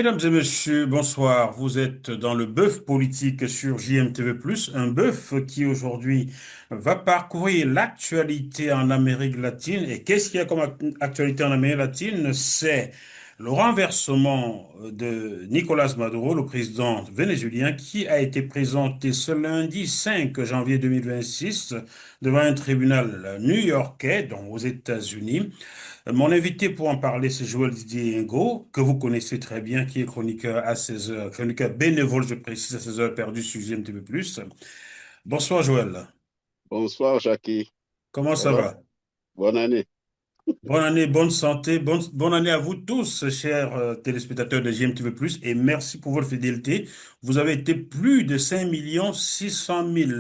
Mesdames et messieurs, bonsoir. Vous êtes dans le bœuf politique sur JMTV+, un bœuf qui aujourd'hui va parcourir l'actualité en Amérique latine. Et qu'est-ce qu'il y a comme actualité en Amérique latine? C'est le renversement de Nicolás Maduro, le président vénézuélien, qui a été présenté ce lundi 5 janvier 2026 devant un tribunal new-yorkais, donc aux États-Unis. Mon invité pour en parler, c'est Joël Didier Ingo, que vous connaissez très bien, qui est chroniqueur à 16 heures, chroniqueur bénévole, je précise, à 16 heures perdues sur GMTV+. Bonsoir Joël, Bonsoir, Jackie. comment ça Alors, va? bonne année. Bonne année, bonne santé, bonne année à vous tous, chers téléspectateurs de GMTV+, et merci pour votre fidélité. Vous avez été plus de 5 600 000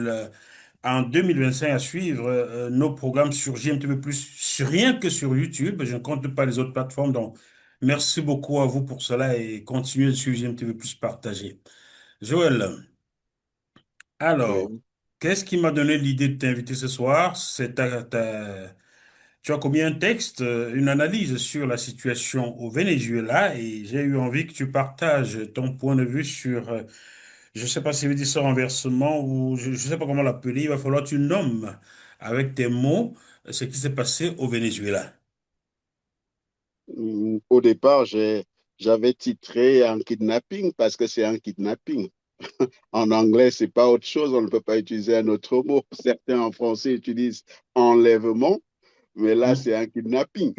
en 2025 à suivre nos programmes sur GMTV+, rien que sur YouTube. Je ne compte pas les autres plateformes. Donc, merci beaucoup à vous pour cela et continuez de suivre GMTV+, partagez. Joël, alors, Oui. qu'est-ce qui m'a donné l'idée de t'inviter ce soir? Tu as commis un texte, une analyse sur la situation au Venezuela et j'ai eu envie que tu partages ton point de vue sur je ne sais pas si veut dire ça renversement ou je ne sais pas comment l'appeler. Il va falloir que tu nommes avec tes mots ce qui s'est passé au Venezuela. Au départ, j'avais titré un kidnapping parce que c'est un kidnapping. En anglais, c'est pas autre chose. On ne peut pas utiliser un autre mot. Certains en français utilisent enlèvement, mais là, Hum, c'est un kidnapping.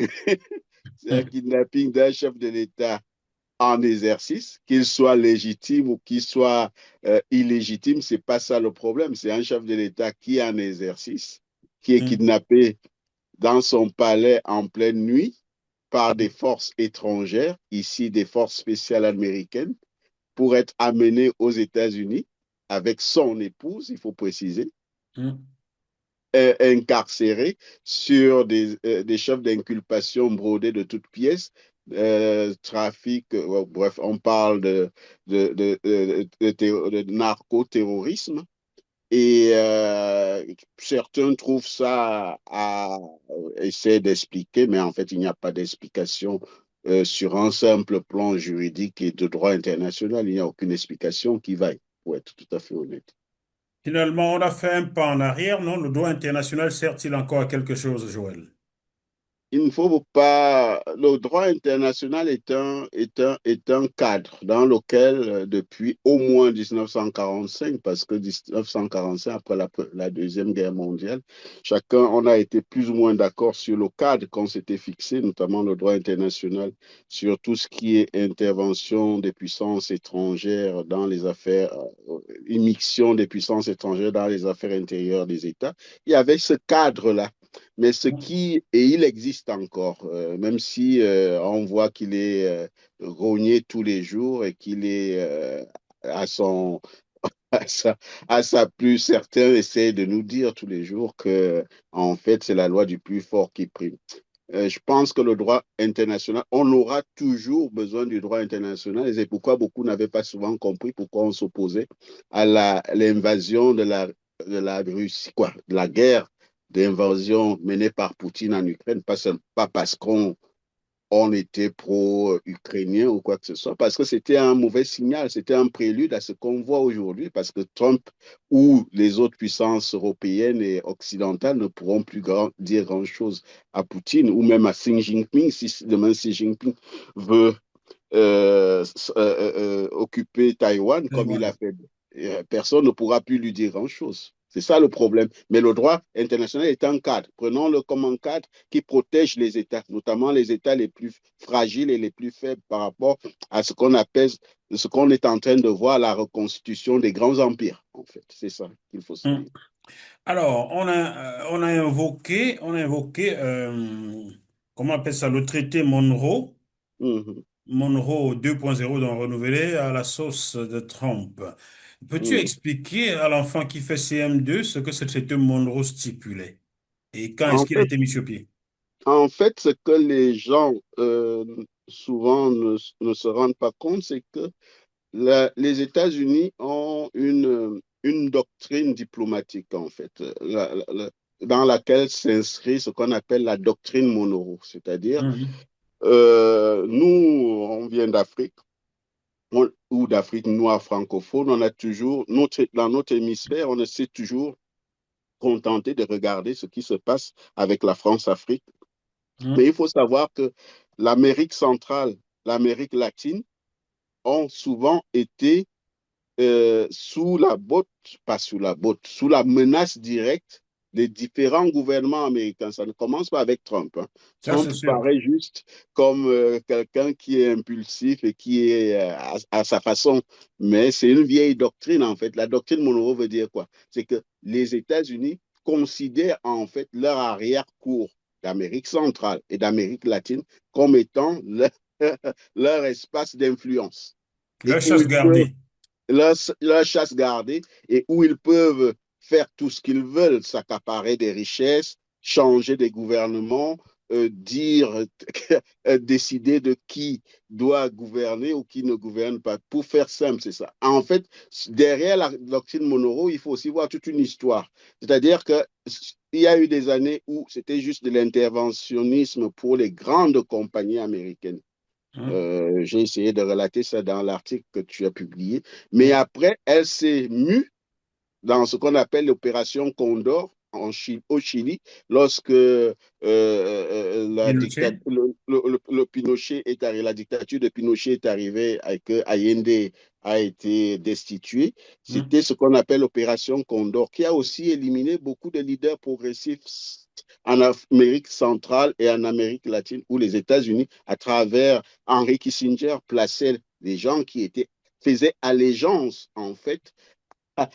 C'est un hum, kidnapping d'un chef de l'État en exercice, qu'il soit légitime ou qu'il soit illégitime. C'est pas ça le problème. C'est un chef de l'État qui est en exercice, qui est hum, kidnappé dans son palais en pleine nuit par des forces étrangères, ici des forces spéciales américaines, pour être amené aux États-Unis avec son épouse, il faut préciser, hum. incarcéré sur des chefs d'inculpation brodés de toutes pièces, trafic, bref, on parle de narcoterrorisme. Et certains trouvent ça à essayer d'expliquer, mais en fait, il n'y a pas d'explication sur un simple plan juridique et de droit international. Il n'y a aucune explication qui vaille, pour être tout à fait honnête. Finalement, on a fait un pas en arrière, non? Le droit international sert-il encore à quelque chose, Joël? Il ne faut pas. Le droit international est un cadre dans lequel, depuis au moins 1945, parce que 1945, après la Deuxième Guerre mondiale, on a été plus ou moins d'accord sur le cadre qu'on s'était fixé, notamment le droit international, sur tout ce qui est intervention des puissances étrangères dans les affaires, immixtion des puissances étrangères dans les affaires intérieures des États. Il y avait ce cadre-là. Mais et il existe encore, même si on voit qu'il est rogné tous les jours et qu'il est à son, à sa plus, certains essaient de nous dire tous les jours que, en fait, c'est la loi du plus fort qui prime. Je pense que le droit international, on aura toujours besoin du droit international et c'est pourquoi beaucoup n'avaient pas souvent compris pourquoi on s'opposait à l'invasion de la Russie, quoi, de la guerre d'invasion menée par Poutine en Ukraine, pas parce on était pro-ukrainien ou quoi que ce soit, parce que c'était un mauvais signal, c'était un prélude à ce qu'on voit aujourd'hui, parce que Trump ou les autres puissances européennes et occidentales ne pourront plus dire grand-chose à Poutine ou même à Xi Jinping, si demain Xi Jinping veut occuper Taïwan Et comme il a voilà. fait. Personne ne pourra plus lui dire grand-chose. C'est ça le problème. Mais le droit international est un cadre. Prenons-le comme un cadre qui protège les États, notamment les États les plus fragiles et les plus faibles par rapport à ce qu'on appelle, ce qu'on est en train de voir, la reconstitution des grands empires, en fait. C'est ça qu'il faut se Hum. dire. Alors, on a invoqué, comment on appelle ça, le traité Monroe. Mhm. Monroe 2.0 donc renouvelé à la sauce de Trump. Peux-tu Mhm. expliquer à l'enfant qui fait CM2 ce que ce traité Monroe stipulait et quand est-ce En qu'il a fait, été mis sur pied? En fait, ce que les gens souvent ne se rendent pas compte, c'est que les États-Unis ont une doctrine diplomatique, en fait, dans laquelle s'inscrit ce qu'on appelle la doctrine Monroe. C'est-à-dire, Mhm. nous, on vient d'Afrique, ou d'Afrique noire francophone, on a toujours, dans notre hémisphère, on s'est toujours contenté de regarder ce qui se passe avec la France-Afrique. Mais Mhm. il faut savoir que l'Amérique centrale, l'Amérique latine ont souvent été sous la botte, pas sous la botte, sous la menace directe des différents gouvernements américains. Ça ne commence pas avec Trump, hein. Ça, c'est Trump sûr. paraît juste comme quelqu'un qui est impulsif et qui est à sa façon. Mais c'est une vieille doctrine, en fait. La doctrine Monroe veut dire quoi? C'est que les États-Unis considèrent en fait leur arrière-cour d'Amérique centrale et d'Amérique latine comme étant leur espace d'influence La et où chasse ils peuvent gardée. leur chasse gardée et où ils peuvent faire tout ce qu'ils veulent, s'accaparer des richesses, changer des gouvernements, dire, décider de qui doit gouverner ou qui ne gouverne pas. Pour faire simple, c'est ça. En fait, derrière la doctrine Monroe, il faut aussi voir toute une histoire. C'est-à-dire que il y a eu des années où c'était juste de l'interventionnisme pour les grandes compagnies américaines. Mhm. J'ai essayé de relater ça dans l'article que tu as publié. Mais Mhm. après, elle s'est mue dans ce qu'on appelle l'opération Condor au Chili, lorsque Pinochet. Pinochet est arrivé, la dictature de Pinochet est arrivée et que Allende a été destitué. Mhm. C'était ce qu'on appelle l'opération Condor, qui a aussi éliminé beaucoup de leaders progressifs en Amérique centrale et en Amérique latine, où les États-Unis, à travers Henry Kissinger, plaçaient des gens qui faisaient allégeance, en fait, à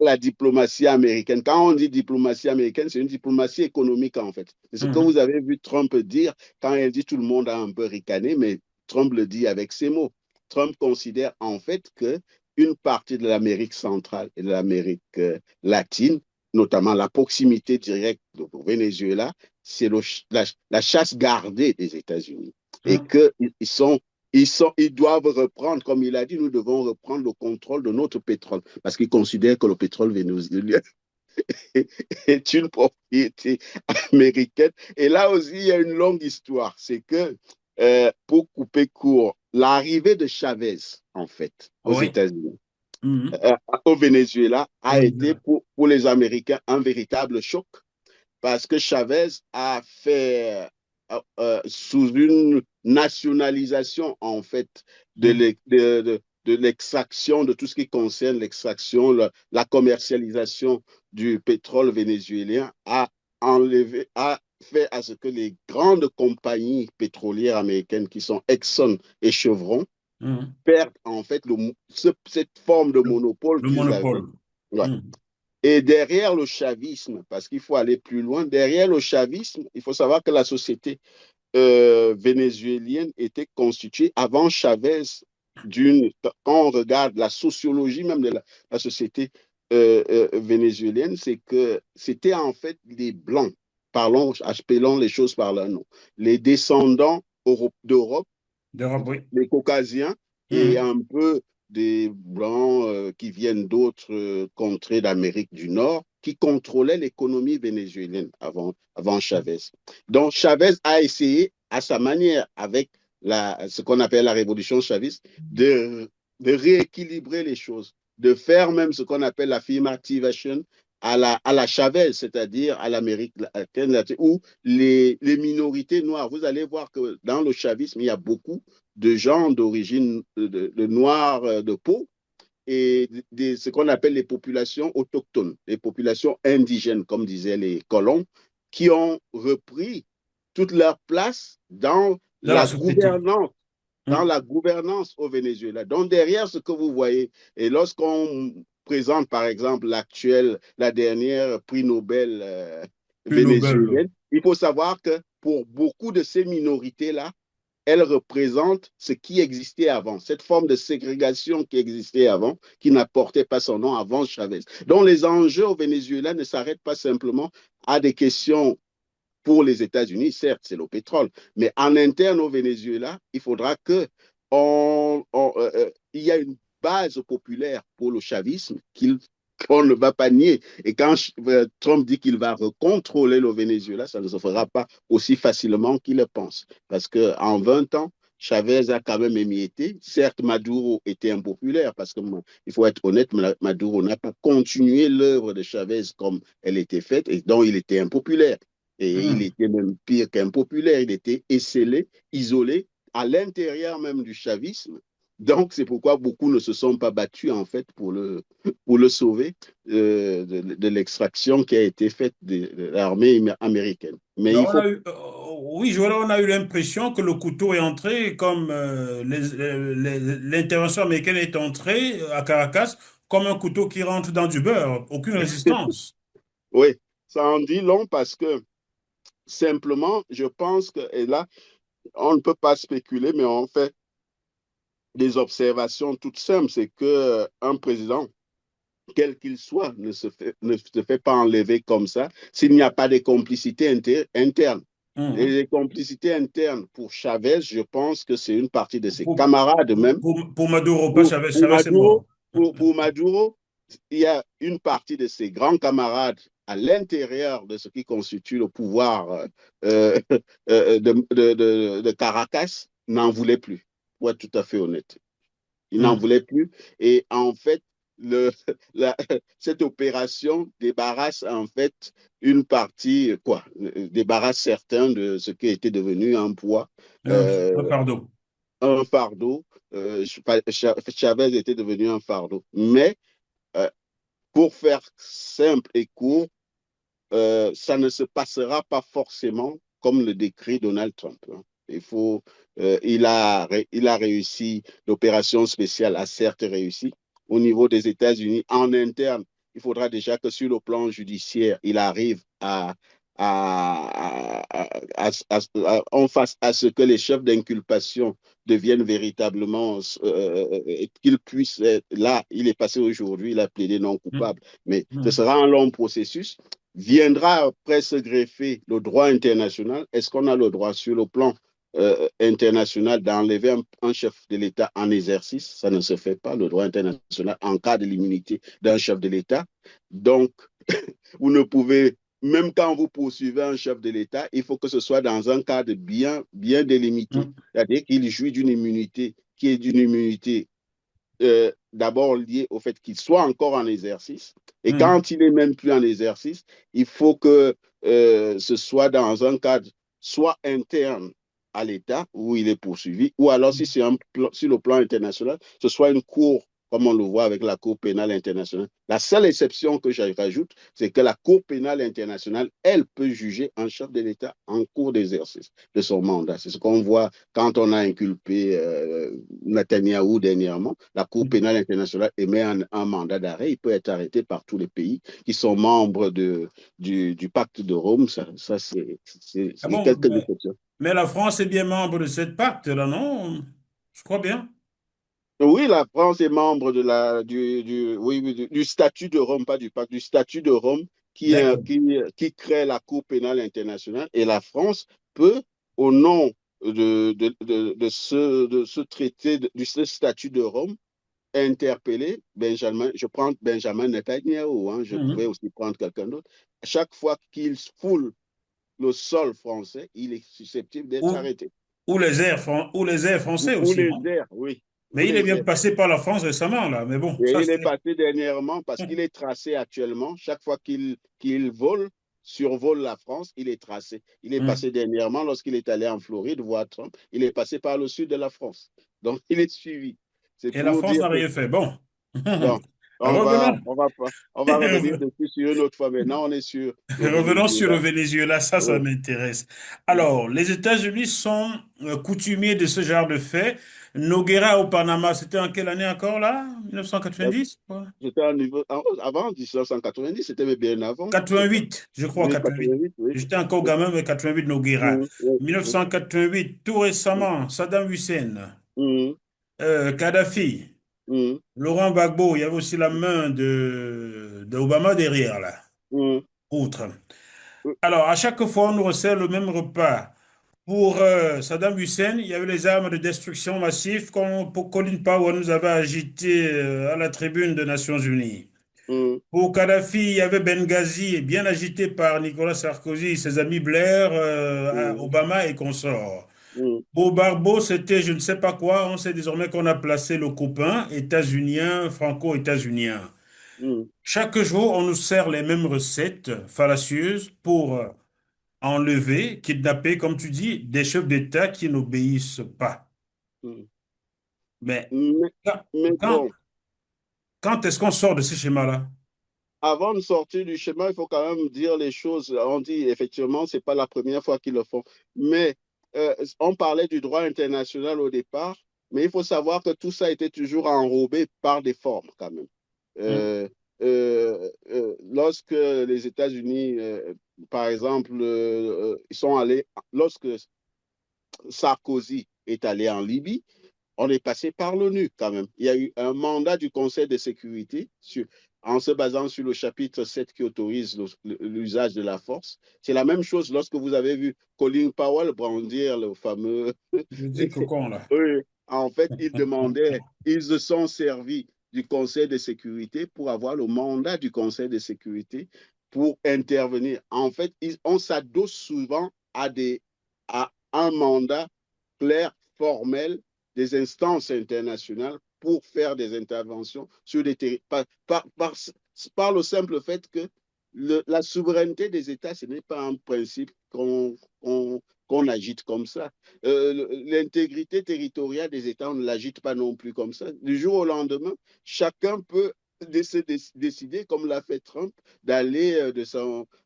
la diplomatie américaine. Quand on dit diplomatie américaine, c'est une diplomatie économique, en fait. C'est ce que Mhm. vous avez vu Trump dire quand il dit tout le monde a un peu ricané, mais Trump le dit avec ses mots. Trump considère en fait que une partie de l'Amérique centrale et de l'Amérique latine, notamment la proximité directe au Venezuela, c'est la chasse gardée des États-Unis. Et Mhm. qu'ils doivent reprendre, comme il a dit, nous devons reprendre le contrôle de notre pétrole, parce qu'ils considèrent que le pétrole vénézuélien est une propriété américaine. Et là aussi, il y a une longue histoire. C'est que, pour couper court, l'arrivée de Chavez, en fait, aux Oui. États-Unis, Mhm. au Venezuela, Au a été Venezuela. pour les Américains un véritable choc parce que Chavez a fait sous une nationalisation en fait Mhm. de l'extraction, de tout ce qui concerne l'extraction, la commercialisation du pétrole vénézuélien, a fait à ce que les grandes compagnies pétrolières américaines qui sont Exxon et Chevron Mhm. perdent en fait cette forme de Le, monopole le qu'ils avaient. monopole. Ouais. Mhm. Et derrière le chavisme, parce qu'il faut aller plus loin, derrière le chavisme, il faut savoir que la société vénézuélienne était constituée avant Chavez quand on regarde la sociologie même de la société vénézuélienne, c'est que c'était en fait les Blancs, appelons les choses par leur nom, les descendants d'Europe, D'Europe, oui. les Caucasiens et Mhm. un peu des Blancs qui viennent d'autres contrées d'Amérique du Nord qui contrôlaient l'économie vénézuélienne avant Chavez. Donc Chavez a essayé à sa manière, avec ce qu'on appelle la révolution chaviste, de rééquilibrer les choses, de faire même ce qu'on appelle l'affirmative action à la Chavez, c'est-à-dire à l'Amérique latine, où les minorités noires, vous allez voir que dans le chavisme, il y a beaucoup de gens d'origine de noirs de peau et ce qu'on appelle les populations autochtones, les populations indigènes, comme disaient les colons, qui ont repris toute leur place Dans la société. dans Mhm. la gouvernance au Venezuela. Donc derrière ce que vous voyez, et lorsqu'on présente par exemple la dernière prix Nobel Plus Nobel. vénézuélienne, il faut savoir que pour beaucoup de ces minorités-là, elle représente ce qui existait avant, cette forme de ségrégation qui existait avant, qui n'apportait pas son nom avant Chavez. Donc les enjeux au Venezuela ne s'arrêtent pas simplement à des questions pour les États-Unis, certes, c'est le pétrole, mais en interne au Venezuela, il faudra que il y a une base populaire pour le chavisme qu'on ne va pas nier. Et quand Trump dit qu'il va recontrôler le Venezuela, ça ne se fera pas aussi facilement qu'il le pense. Parce qu'en 20 ans, Chavez a quand même émietté. Certes, Maduro était impopulaire parce que, il faut être honnête, Maduro n'a pas continué l'œuvre de Chavez comme elle était faite et donc il était impopulaire. Et il Mhm. était même pire qu'impopulaire, il était esselé, isolé à l'intérieur même du chavisme. Donc, c'est pourquoi beaucoup ne se sont pas battus, en fait, pour le sauver de l'extraction qui a été faite de l'armée américaine. Mais Mais il faut. oui, Joël, on a eu l'impression que le couteau est entré comme l'intervention américaine est entrée à Caracas comme un couteau qui rentre dans du beurre. Aucune résistance. Oui, ça en dit long parce que simplement, je pense que, et là, on ne peut pas spéculer, mais on fait des observations toutes simples. C'est que un président, quel qu'il soit, ne se fait pas enlever comme ça s'il n'y a pas de complicité interne. Et Mhm. les complicités internes pour Chavez, je pense que c'est une partie de ses camarades même. Pour Maduro, pas Pour, Chavez. pour Chavez, c'est Maduro, mort. pour Maduro, il y a une partie de ses grands camarades à l'intérieur de ce qui constitue le pouvoir de Caracas n'en voulaient plus, pour être tout à fait honnête. Ils n'en Mhm. voulaient plus. Et en fait, le, la, cette opération débarrasse en fait une partie, quoi, débarrasse certains de ce qui était devenu un poids, Un euh, fardeau. un fardeau. Chavez était devenu un fardeau. Mais euh, pour faire simple et court, ça ne se passera pas forcément comme le décrit Donald Trump. Hein. Il a réussi, l'opération spéciale a certes réussi. Au niveau des États-Unis, en interne, il faudra déjà que sur le plan judiciaire, il arrive on fasse à ce que les chefs d'inculpation deviennent véritablement, qu'ils puissent, là, il est passé aujourd'hui, il a plaidé non Mhm. coupable, mais ce Mhm. sera un long processus. Viendra après se greffer le droit international. Est-ce qu'on a le droit sur le plan international d'enlever un chef de l'État en exercice? Ça ne se fait pas. Le droit international en cas de l'immunité d'un chef de l'État. Donc, vous ne pouvez, même quand vous poursuivez un chef de l'État, il faut que ce soit dans un cadre bien délimité. Mhm. C'est-à-dire qu'il jouit d'une immunité qui est d'une immunité d'abord lié au fait qu'il soit encore en exercice. Et Mhm. quand il est même plus en exercice, il faut que ce soit dans un cadre soit interne à l'État où il est poursuivi, ou alors si c'est sur le plan international, ce soit une cour comme on le voit avec la Cour pénale internationale. La seule exception que j'ajoute, c'est que la Cour pénale internationale, elle peut juger un chef de l'État en cours d'exercice de son mandat. C'est ce qu'on voit quand on a inculpé Netanyahou dernièrement. La Cour Mhm. pénale internationale émet un mandat d'arrêt. Il peut être arrêté par tous les pays qui sont membres du pacte de Rome. Ça Ah c'est bon, quelques exceptions. mais la France est bien membre de cette pacte-là, non? Je crois bien. Oui, la France est membre oui, oui, du statut de Rome, pas du pacte, du statut de Rome D'accord. qui crée la Cour pénale internationale. Et la France peut, au nom de ce traité, de ce statut de Rome, interpeller Benjamin, je prends Benjamin Netanyahu, hein, je pouvais Mhm. aussi prendre quelqu'un d'autre. À chaque fois qu'il foule le sol français, il est susceptible d'être Ou, arrêté. ou les airs français Ou aussi, les non? airs, oui, ou Mais il est les bien airs. passé par la France récemment, là. Mais bon, Et ça il est c'est... passé dernièrement parce qu'il est tracé actuellement. Chaque fois qu'il vole, survole la France, il est tracé. Il est Mhm. passé dernièrement lorsqu'il est allé en Floride voir Trump. Il est passé par le sud de la France. Donc, il est suivi. C'est Et la pour France dire n'a que, rien fait. Bon. bon, Revenons. on va revenir dessus sur une autre fois. Maintenant, on est sur le Revenons sur le Venezuela. Venezuela, ça Oui. m'intéresse. Alors, les États-Unis sont coutumiers de ce genre de fait. Noguera au Panama, c'était en quelle année encore là? 1990? J'étais à un niveau, avant 1990, c'était bien avant, je crois. 88, je crois, Oui, 88. 88, oui. J'étais encore gamin, mais 88, Noguera. Oui, oui, 1988, tout récemment, Saddam Hussein, oui. Kadhafi, Mhm, Laurent Gbagbo, il y avait aussi la main de Obama derrière, là, mhm, outre. mhm, Alors, à chaque fois, on nous resserre le même repas. Pour Saddam Hussein, il y avait les armes de destruction massive pour Colin Powell nous avait agité à la tribune des Nations Unies. mhm, Pour Kadhafi, il y avait Benghazi, bien agité par Nicolas Sarkozy, ses amis Blair, mhm, Obama et consorts. mm, Beau Barbeau, c'était je ne sais pas quoi. On sait désormais qu'on a placé le copain états-unien, franco-états-unien. mm, Chaque jour, on nous sert les mêmes recettes fallacieuses pour enlever, kidnapper, comme tu dis, des chefs d'État qui n'obéissent pas. mm. Mais Mais, quand, mais quand, bon, quand est-ce qu'on sort de ce schéma-là? avant de sortir du schéma, il faut quand même dire les choses. On dit effectivement, c'est pas la première fois qu'ils le font. Mais on parlait du droit international au départ, mais il faut savoir que tout ça a été toujours enrobé par des formes quand même. Hum, Lorsque les États-Unis, par exemple, ils sont allés, lorsque Sarkozy est allé en Libye, on est passé par l'ONU quand même. Il y a eu un mandat du Conseil de sécurité en se basant sur le chapitre 7 qui autorise l'usage de la force. C'est la même chose lorsque vous avez vu Colin Powell brandir le fameux... je dis que quoi, là? Oui, en fait, ils se sont servis du Conseil de sécurité pour avoir le mandat du Conseil de sécurité pour intervenir. En fait, on s'adosse souvent à un mandat clair, formel des instances internationales pour faire des interventions sur des territoires. Par le simple fait que la souveraineté des États, ce n'est pas un principe qu'on agite comme ça. L'intégrité territoriale des États, on ne l'agite pas non plus comme ça. Du jour au lendemain, chacun peut décider, comme l'a fait Trump, d'aller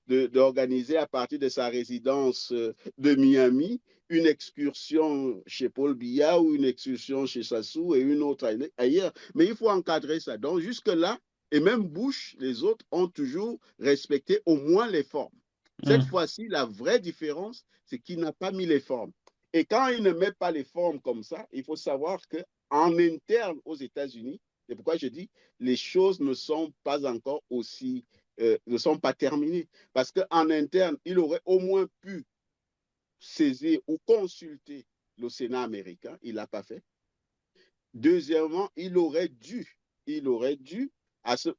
d'organiser à partir de sa résidence de Miami une excursion chez Paul Biya ou une excursion chez Sassou et une autre ailleurs. Mais il faut encadrer ça. Donc jusque-là, et même Bush, les autres ont toujours respecté au moins les formes. Cette Hum, fois-ci, la vraie différence, c'est qu'il n'a pas mis les formes. Et quand il ne met pas les formes comme ça, il faut savoir qu'en interne aux États-Unis, c'est pourquoi je dis les choses ne sont pas encore aussi, ne sont pas terminées. Parce qu'en interne, il aurait au moins pu saisir ou consulter le Sénat américain. Il ne l'a pas fait. Deuxièmement, il aurait dû à ce,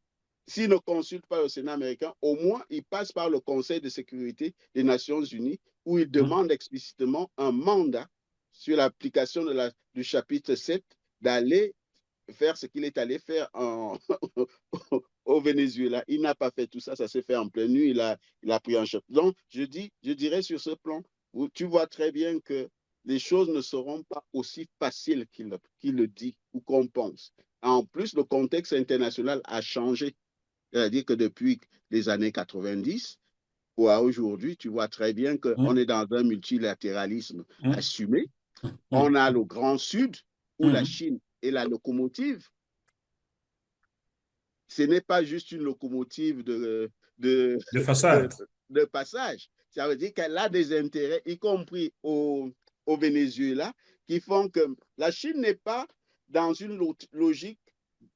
s'il ne consulte pas le Sénat américain, au moins il passe par le Conseil de sécurité des Nations Unies où il hum. demande explicitement un mandat sur l'application du chapitre 7 d'aller faire ce qu'il est allé faire au Venezuela. Il n'a pas fait tout ça, ça s'est fait en pleine nuit, il a pris un chef. Donc, je dirais sur ce plan, où tu vois très bien que les choses ne seront pas aussi faciles qu'il le dit ou qu'on pense. En plus, le contexte international a changé. C'est-à-dire que depuis les années 90, à aujourd'hui, tu vois très bien qu'on Hum, est dans un multilatéralisme hum, assumé. On hum, a le Grand Sud où la hum. Chine est la locomotive. Ce n'est pas juste une locomotive de, De de, façade. de passage. Ça veut dire qu'elle a des intérêts, y compris au Venezuela, qui font que la Chine n'est pas dans une logique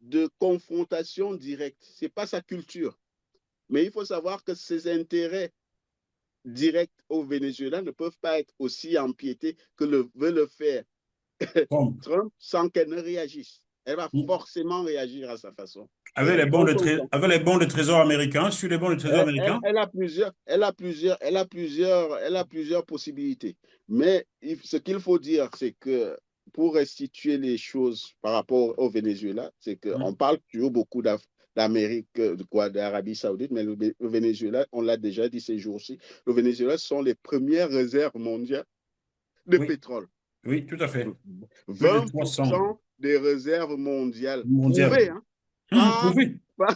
de confrontation directe. Ce n'est pas sa culture. Mais il faut savoir que ses intérêts directs au Venezuela ne peuvent pas être aussi empiétés que veut le faire Bon. Trump sans qu'elle ne réagisse. Elle va Hum. forcément réagir à sa façon. Avec les bons On comprend. avec les bons de trésor américains, sur les bons de trésor américains. Elle a plusieurs possibilités. Mais ce qu'il faut dire, c'est que pour restituer les choses par rapport au Venezuela, c'est qu'on Hum. parle toujours beaucoup d'Amérique, d'Arabie Saoudite, mais le Venezuela, on l'a déjà dit ces jours-ci, le Venezuela sont les premières réserves mondiales de Oui, pétrole. oui, tout à fait. Plus de 300 20% des réserves mondiales mondiales. prouvées, hein, pas, Prouvé. pas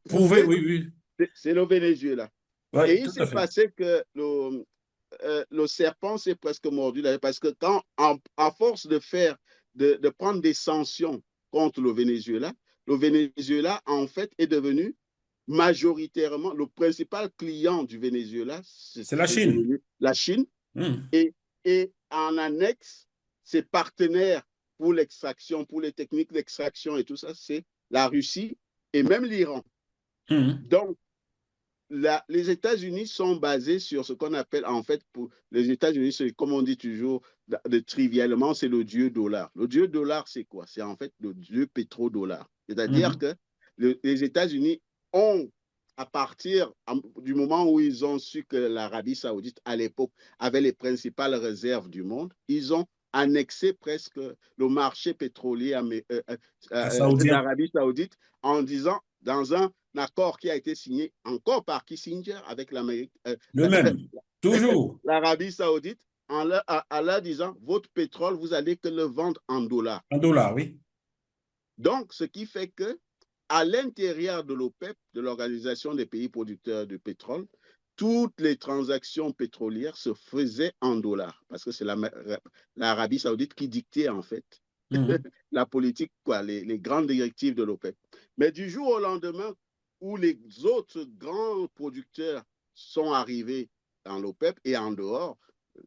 Prouvé, prouvées, oui, oui. c'est le Venezuela. Oui, Et il tout à s'est fait. passé que le serpent s'est presque mordu là, parce que à force de prendre des sanctions contre le Venezuela, en fait, est devenu majoritairement le principal client du Venezuela, C'est la c'est Chine. devenu la Chine. Hum, Et, et en annexe, ses partenaires pour l'extraction, pour les techniques d'extraction et tout ça, c'est la Russie et même l'Iran. hum. Donc, les États-Unis sont basés sur ce qu'on appelle, en fait, pour les États-Unis, comme on dit toujours, trivialement, c'est le dieu dollar. Le dieu dollar, c'est quoi? C'est en fait le dieu pétrodollar. C'est-à-dire Mhm. que les États-Unis ont à partir du moment où ils ont su que l'Arabie saoudite, à l'époque, avait les principales réserves du monde, ils ont annexé presque le marché pétrolier Saoudien. d'Arabie saoudite en disant, dans un accord qui a été signé encore par Kissinger avec l'Amérique, Le même. Toujours. l'Arabie saoudite, en leur disant, votre pétrole, vous allez que le vendre en dollars. En dollars, oui. Donc, ce qui fait que à l'intérieur de l'OPEP, de l'Organisation des pays producteurs de pétrole, toutes les transactions pétrolières se faisaient en dollars, parce que c'est l'Arabie saoudite qui dictait en fait Mhm. la politique, quoi, les grandes directives de l'OPEP. Mais du jour au lendemain, où les autres grands producteurs sont arrivés dans l'OPEP et en dehors,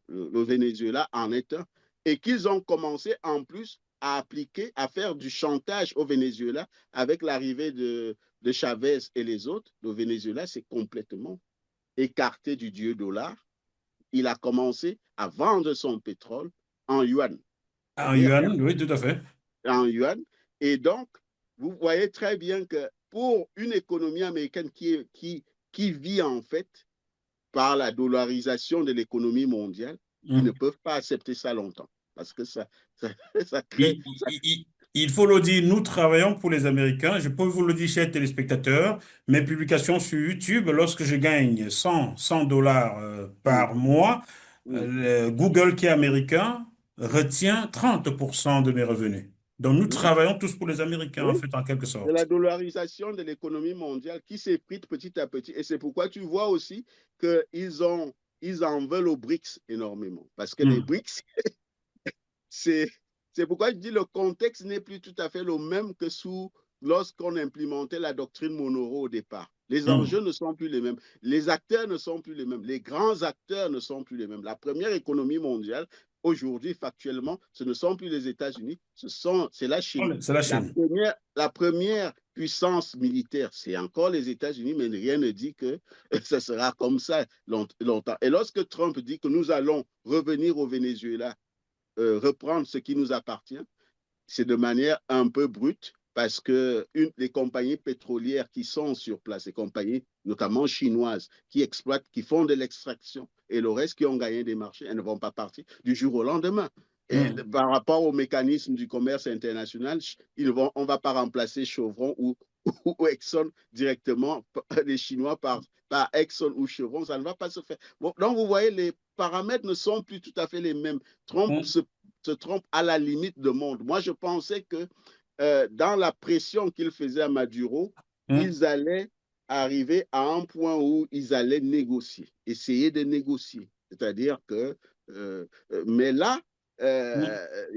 le Venezuela en est un, et qu'ils ont commencé en plus à appliquer, à faire du chantage au Venezuela avec l'arrivée de Chavez et les autres. Le Venezuela s'est complètement écarté du dieu dollar. Il a commencé à vendre son pétrole en yuan, En c'est-à-dire yuan, oui, tout à fait. en yuan. Et donc, vous voyez très bien que pour une économie américaine qui vit en fait par la dollarisation de l'économie mondiale, ils ne Mhm. peuvent pas accepter ça longtemps parce que ça, ça crée. Il, il faut le dire, nous travaillons pour les Américains. Je peux vous le dire, chers téléspectateurs, mes publications sur YouTube, lorsque je gagne 100 dollars Mm, par mois, mm, Google, qui est américain, retient 30% de mes revenus. Donc, nous mm. travaillons tous pour les Américains, en Oui, fait, en quelque c'est la sorte. dollarisation de l'économie mondiale qui s'effrite petit à petit. Et c'est pourquoi tu vois aussi qu'ils en veulent aux BRICS énormément. Parce que les Hmm. BRICS, c'est, c'est pourquoi je dis le contexte n'est plus tout à fait le même que lorsqu'on implémentait la doctrine Monroe au départ. Les enjeux Hmm. ne sont plus les mêmes. Les acteurs ne sont plus les mêmes. Les grands acteurs ne sont plus les mêmes. La première économie mondiale, aujourd'hui, factuellement, ce ne sont plus les États-Unis, c'est la Chine. C'est la Chine. La première puissance militaire, c'est encore les États-Unis, mais rien ne dit que ce sera comme ça longtemps. Et lorsque Trump dit que nous allons revenir au Venezuela, reprendre ce qui nous appartient, c'est de manière un peu brute parce que les compagnies pétrolières qui sont sur place, les compagnies notamment chinoises qui exploitent, qui font de l'extraction et le reste qui ont gagné des marchés, elles ne vont pas partir du jour au lendemain. Et Hmm. par rapport au mécanisme du commerce international, on ne va pas remplacer Chevron ou Exxon directement, les Chinois par Exxon ou Chevron, ça ne va pas se faire. Bon, donc vous voyez, les paramètres ne sont plus tout à fait les mêmes. Trump Hmm. se trompe à la limite de monde. Moi, je pensais que dans la pression qu'ils faisaient à Maduro, Hmm. ils allaient arriver à un point où ils allaient négocier, essayer de négocier. C'est-à-dire que, mais là, Hmm.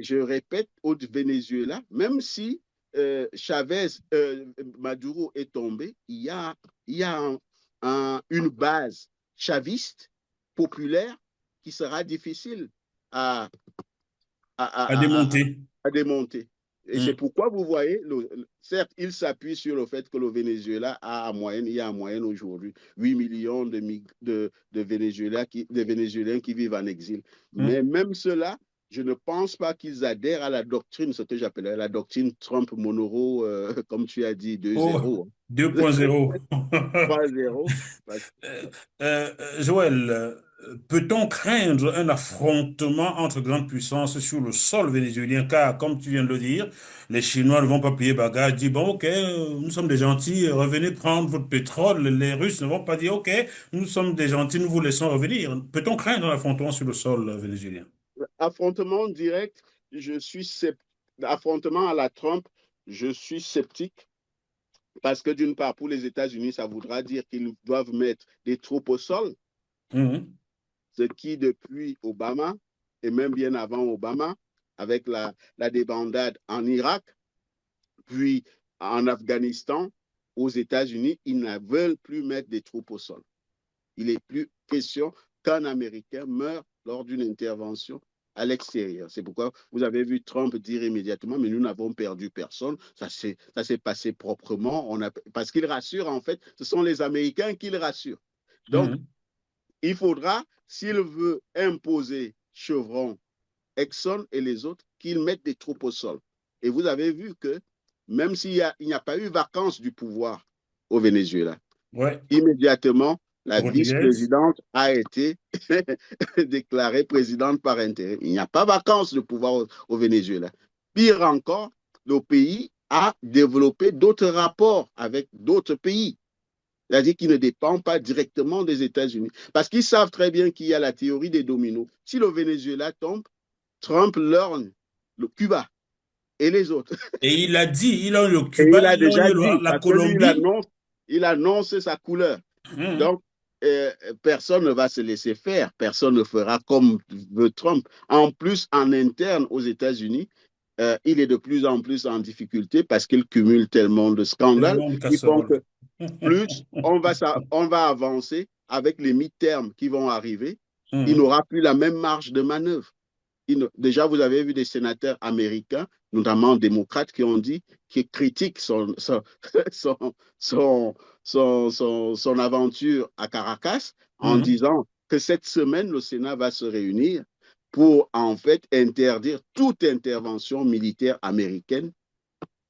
je répète, au Venezuela, même si Chavez, Maduro est tombé, il y a une base chaviste populaire qui sera difficile à, à, À à, à, démonter. à démonter. Et c'est Hmm. pourquoi vous voyez, certes, il s'appuie sur le fait que le Venezuela il y a en moyenne aujourd'hui 8 millions de Vénézuéliens qui vivent en exil. Hmm. Mais même cela, je ne pense pas qu'ils adhèrent à la doctrine, ce que j'appellerais la doctrine Trump-Monroe, comme tu as dit, Oh, 2-0, 2.0. 3-0. Euh, Joël, peut-on craindre un affrontement entre grandes puissances sur le sol vénézuélien? Car, comme tu viens de le dire, les Chinois ne vont pas plier bagage, dire, bon, ok, nous sommes des gentils, revenez prendre votre pétrole. Les Russes ne vont pas dire, ok, nous sommes des gentils, nous vous laissons revenir. Peut-on craindre un affrontement sur le sol vénézuélien? Affrontement direct, affrontement à la Trump, je suis sceptique parce que d'une part, pour les États-Unis, ça voudra dire qu'ils doivent mettre des troupes au sol, Mhm. ce qui, depuis Obama, et même bien avant Obama, avec la débandade en Irak, puis en Afghanistan, aux États-Unis, ils ne veulent plus mettre des troupes au sol. Il n'est plus question qu'un Américain meure lors d'une intervention à l'extérieur. C'est pourquoi vous avez vu Trump dire immédiatement, mais nous n'avons perdu personne. Ça s'est passé proprement. Parce qu'il rassure, en fait, ce sont les Américains qui le rassurent. Donc, Mhm. il faudra, s'il veut imposer Chevron, Exxon et les autres, qu'ils mettent des troupes au sol. Et vous avez vu que même s'il n'y a pas eu vacance du pouvoir au Venezuela, Ouais. Immédiatement, la Rodriguez. vice-présidente a été déclarée présidente par intérim. Il n'y a pas vacance de pouvoir au Venezuela. Pire encore, le pays a développé d'autres rapports avec d'autres pays, c'est-à-dire qui ne dépendent pas directement des États-Unis. Parce qu'ils savent très bien qu'il y a la théorie des dominos. Si le Venezuela tombe, Trump lorgne le Cuba et les autres. Et il a dit, il a eu le Et Cuba, il a il a déjà eu dit, la parce que lui, Colombie. il annonce sa couleur. Hum, Donc, personne ne va se laisser faire, personne ne fera comme veut Trump. En plus, en interne aux États-Unis, il est de plus en plus en difficulté parce qu'il cumule tellement de scandales tellement de qui font casseroles. que plus on va avancer avec les mi-termes qui vont arriver, il Hum, n'aura plus la même marge de manœuvre. Déjà, vous avez vu des sénateurs américains, notamment démocrates, qui ont dit, qui critiquent son, son, son aventure à Caracas en hum. disant que cette semaine, le Sénat va se réunir pour en fait interdire toute intervention militaire américaine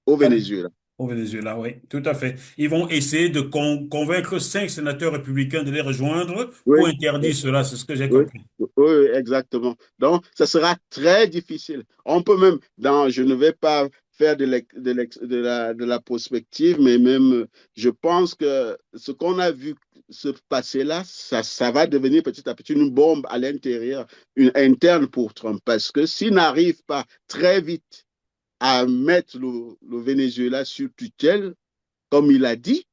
au Venezuela. Au Venezuela, oui, tout à fait. Ils vont essayer de convaincre 5 sénateurs républicains de les rejoindre pour Oui, interdire cela, c'est ce que j'ai oui, compris. oui, exactement. Donc, ça sera très difficile. On peut même, je ne vais pas faire de la prospective, mais même, je pense que ce qu'on a vu se passer là, ça va devenir petit à petit une bombe à l'intérieur, une interne pour Trump. Parce que s'il n'arrive pas très vite à mettre le Venezuela sur tutelle, comme il a dit,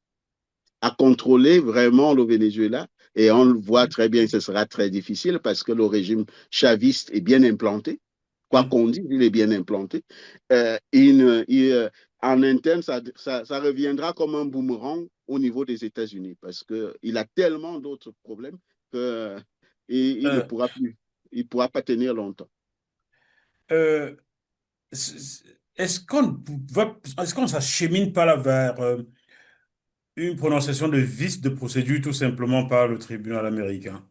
à contrôler vraiment le Venezuela. Et on le voit très bien que ce sera très difficile parce que le régime chaviste est bien implanté. Quoi Hum. qu'on dise, il est bien implanté. En interne, ça reviendra comme un boomerang au niveau des États-Unis parce qu'il a tellement d'autres problèmes qu'il ne Euh, pourra plus, il pourra pas tenir longtemps. euh, est-ce qu'on s'achemine pas là vers une prononciation de vice de procédure tout simplement par le tribunal américain?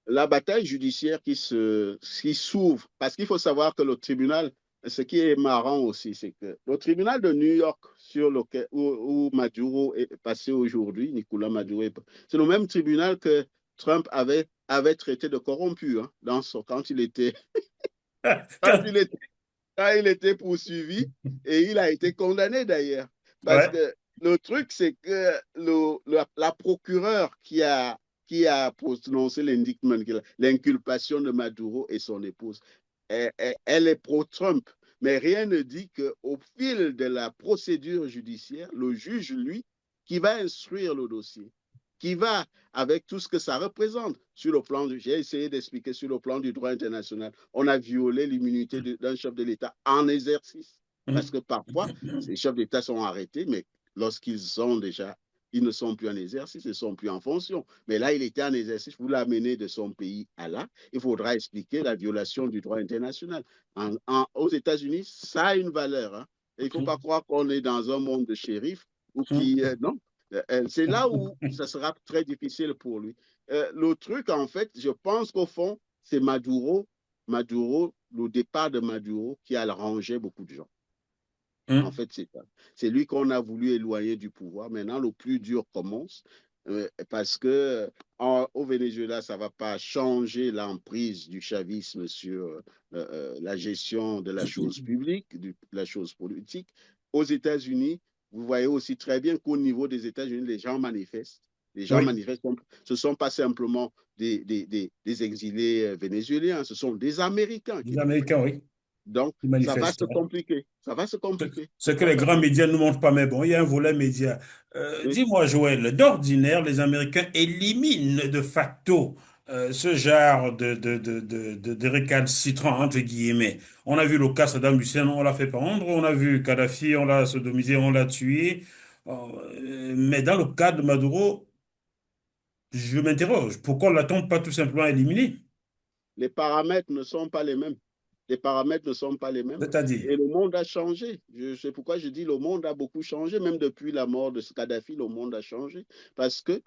La bataille judiciaire qui s'ouvre, parce qu'il faut savoir que le tribunal, ce qui est marrant aussi, c'est que le tribunal de New York où Maduro est passé aujourd'hui, Nicolas Maduro, c'est le même tribunal que Trump avait traité de corrompu hein, quand quand il était, quand il était poursuivi et il a été condamné d'ailleurs. Parce Ouais. que le truc, c'est que la procureure qui a prononcé l'inculpation de Maduro et son épouse, elle est pro-Trump. Mais rien ne dit qu'au fil de la procédure judiciaire, le juge, lui, qui va instruire le dossier, qui va avec tout ce que ça représente sur le plan j'ai essayé d'expliquer sur le plan du droit international. On a violé l'immunité d'un chef de l'État en exercice. Parce que parfois, ces chefs d'État sont arrêtés, mais lorsqu'ils sont déjà, ils ne sont plus en exercice, ils ne sont plus en fonction. Mais là, il était en exercice, vous l'amenez de son pays à là, il faudra expliquer la violation du droit international. Aux États-Unis, ça a une valeur. Hein. Et il ne faut pas croire qu'on est dans un monde de shérifs ou qui. Non, c'est là où ça sera très difficile pour lui. Le truc, en fait, je pense qu'au fond, c'est Maduro, le départ de Maduro qui a arrangé beaucoup de gens. En fait, c'est ça. C'est lui qu'on a voulu éloigner du pouvoir. Maintenant, le plus dur commence parce que au Venezuela, ça ne va pas changer l'emprise du chavisme sur la gestion de la chose publique, de la chose politique. Aux États-Unis, vous voyez aussi très bien qu'au niveau des États-Unis, les gens manifestent. Les gens Oui, manifestent. Ce ne sont pas simplement des exilés vénézuéliens, ce sont des Américains qui les Américains, manifestent. oui, Donc, ils ça va se manifestent. compliquer. Ça va se compliquer. Ce que Ça les va grands se... médias ne montrent pas, mais bon, il y a un volet média. Oui. Dis-moi, Joël, d'ordinaire, les Américains éliminent de facto ce genre de récalcitrant, entre guillemets. On a vu le cas Saddam Hussein, on l'a fait pendre. On a vu Kadhafi, on l'a sodomisé, on l'a tué. Mais dans le cas de Maduro, je m'interroge, pourquoi ne l'a-t-on pas tout simplement éliminé? Les paramètres ne sont pas les mêmes. Les paramètres ne sont pas les mêmes. C'est-à-dire, Et le monde a changé. C'est pourquoi je dis le monde a beaucoup changé. Même depuis la mort de Kadhafi, le monde a changé. Parce que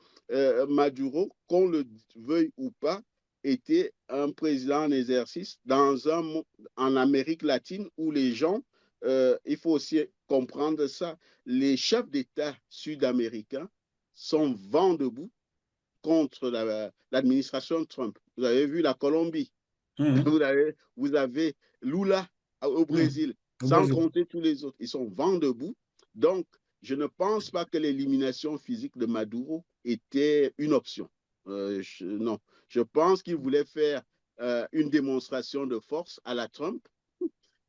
Maduro, qu'on le veuille ou pas, était un président en exercice en Amérique latine où les gens, il faut aussi comprendre ça, les chefs d'État sud-américains sont vent debout contre l'administration Trump. Vous avez vu la Colombie, Mhm. vous avez Lula au Mhm. Brésil, Au sans Brésil. compter tous les autres. Ils sont vent debout. Donc, je ne pense pas que l'élimination physique de Maduro était une option. Non, je pense qu'il voulait faire une démonstration de force à la Trump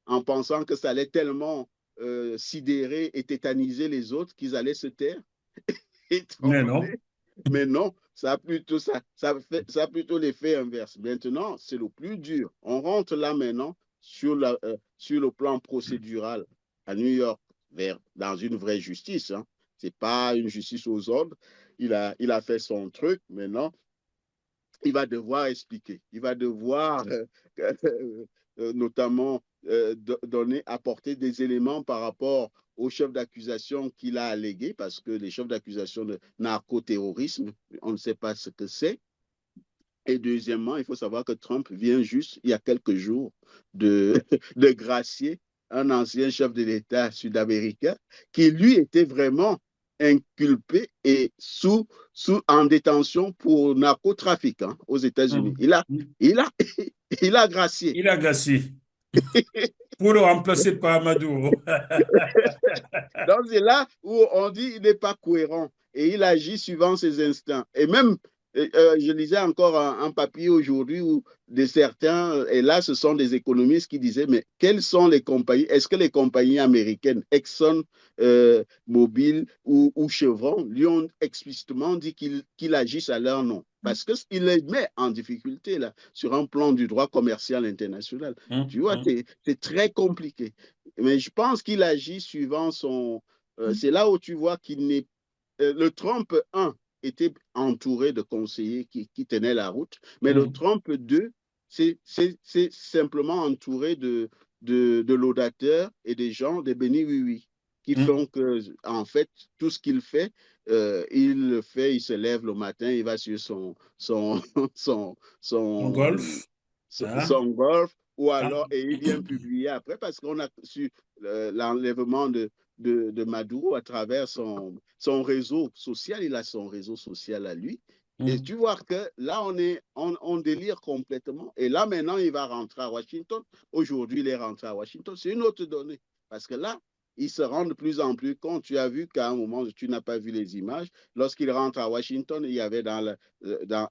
en pensant que ça allait tellement sidérer et tétaniser les autres qu'ils allaient se taire et Mais non. tomber. Mais non, ça a plutôt l'effet inverse. Maintenant, c'est le plus dur. On rentre là maintenant sur le plan procédural à New York, dans une vraie justice. Hein. Ce n'est pas une justice aux ordres. Il a fait son truc. Maintenant, il va devoir expliquer. Il va devoir notamment apporter des éléments par rapport au chef d'accusation qu'il a allégué, parce que les chefs d'accusation de narcoterrorisme, on ne sait pas ce que c'est. Et deuxièmement, il faut savoir que Trump vient juste, il y a quelques jours, de gracier un ancien chef de l'État sud-américain qui, lui, était vraiment inculpé et en détention pour narcotrafic hein, aux États-Unis. Mhm. Il a, il a gracié. Il a Gassi pour le remplacer par Maduro. Donc, c'est là où on dit qu'il n'est pas cohérent et il agit suivant ses instincts. Et même, je lisais encore un papier aujourd'hui où certains, et là, ce sont des économistes qui disaient, mais quelles sont les compagnies, est-ce que les compagnies américaines, Exxon, Mobil ou Chevron, lui ont explicitement dit qu'il agisse à leur nom? Parce qu'il les met en difficulté là, sur un plan du droit commercial international. Tu vois, c'est très compliqué. Mais je pense qu'il agit suivant son. C'est là où tu vois qu'il n'est. Le Trump 1 était entouré de conseillers qui tenaient la route, mais le Mhm. Trump 2, c'est simplement entouré de laudateurs et des gens, des bénis oui-oui, qui font Mhm. que, en fait, tout ce qu'il fait, il le fait, il se lève le matin, il va sur son, En son, golf, hein? son golf, ou Ah. alors, et il vient publier après, parce qu'on a su l'enlèvement de Maduro à travers son réseau social. Il a son réseau social à lui. Et Mhm. tu vois que là, on délire complètement. Et là, maintenant, il va rentrer à Washington. Aujourd'hui, il est rentré à Washington. C'est une autre donnée. Parce que là, il se rend de plus en plus compte. Tu as vu qu'à un moment, tu n'as pas vu les images. Lorsqu'il rentre à Washington, il y avait dans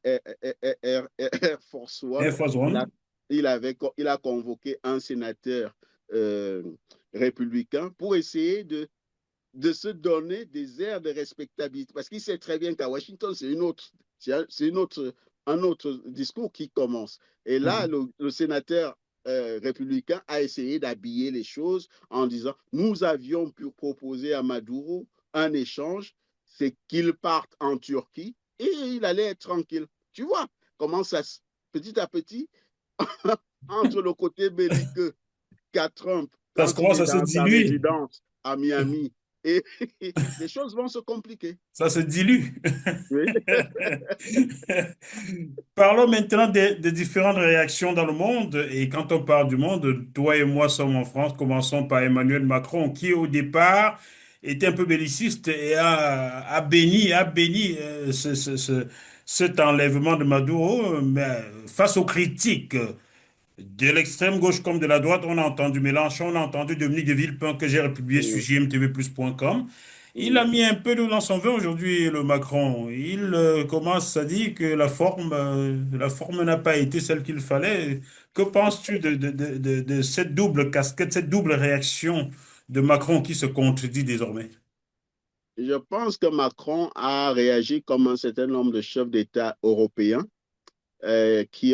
Air Force Air One, Force il a, One. il a convoqué un sénateur euh, républicain pour essayer de se donner des airs de respectabilité. Parce qu'il sait très bien qu'à Washington, c'est un autre discours qui commence. Et là, Mhm. le sénateur républicain a essayé d'habiller les choses en disant, nous avions pu proposer à Maduro un échange, c'est qu'il parte en Turquie et il allait être tranquille. Tu vois comment ça, petit à petit, entre le côté belliqueux qu'a Trump Ça se quand il commence est à se dans sa diluer. résidence à Miami. Et les choses vont se compliquer. Ça se dilue. Oui. Parlons maintenant des différentes réactions dans le monde. Et quand on parle du monde, toi et moi sommes en France. Commençons par Emmanuel Macron, qui au départ était un peu belliciste et a béni cet enlèvement de Maduro. Mais face aux critiques de l'extrême gauche comme de la droite, on a entendu Mélenchon, on a entendu Dominique de Villepin que j'ai republié sur Mm, jmtvplus.com. Il a mm. mis un peu d'eau dans son vin aujourd'hui, le Macron. Il commence à dire que la forme n'a pas été celle qu'il fallait. Que penses-tu de cette double casquette, cette double réaction de Macron qui se contredit désormais? Je pense que Macron a réagi comme un certain nombre de chefs d'État européens qui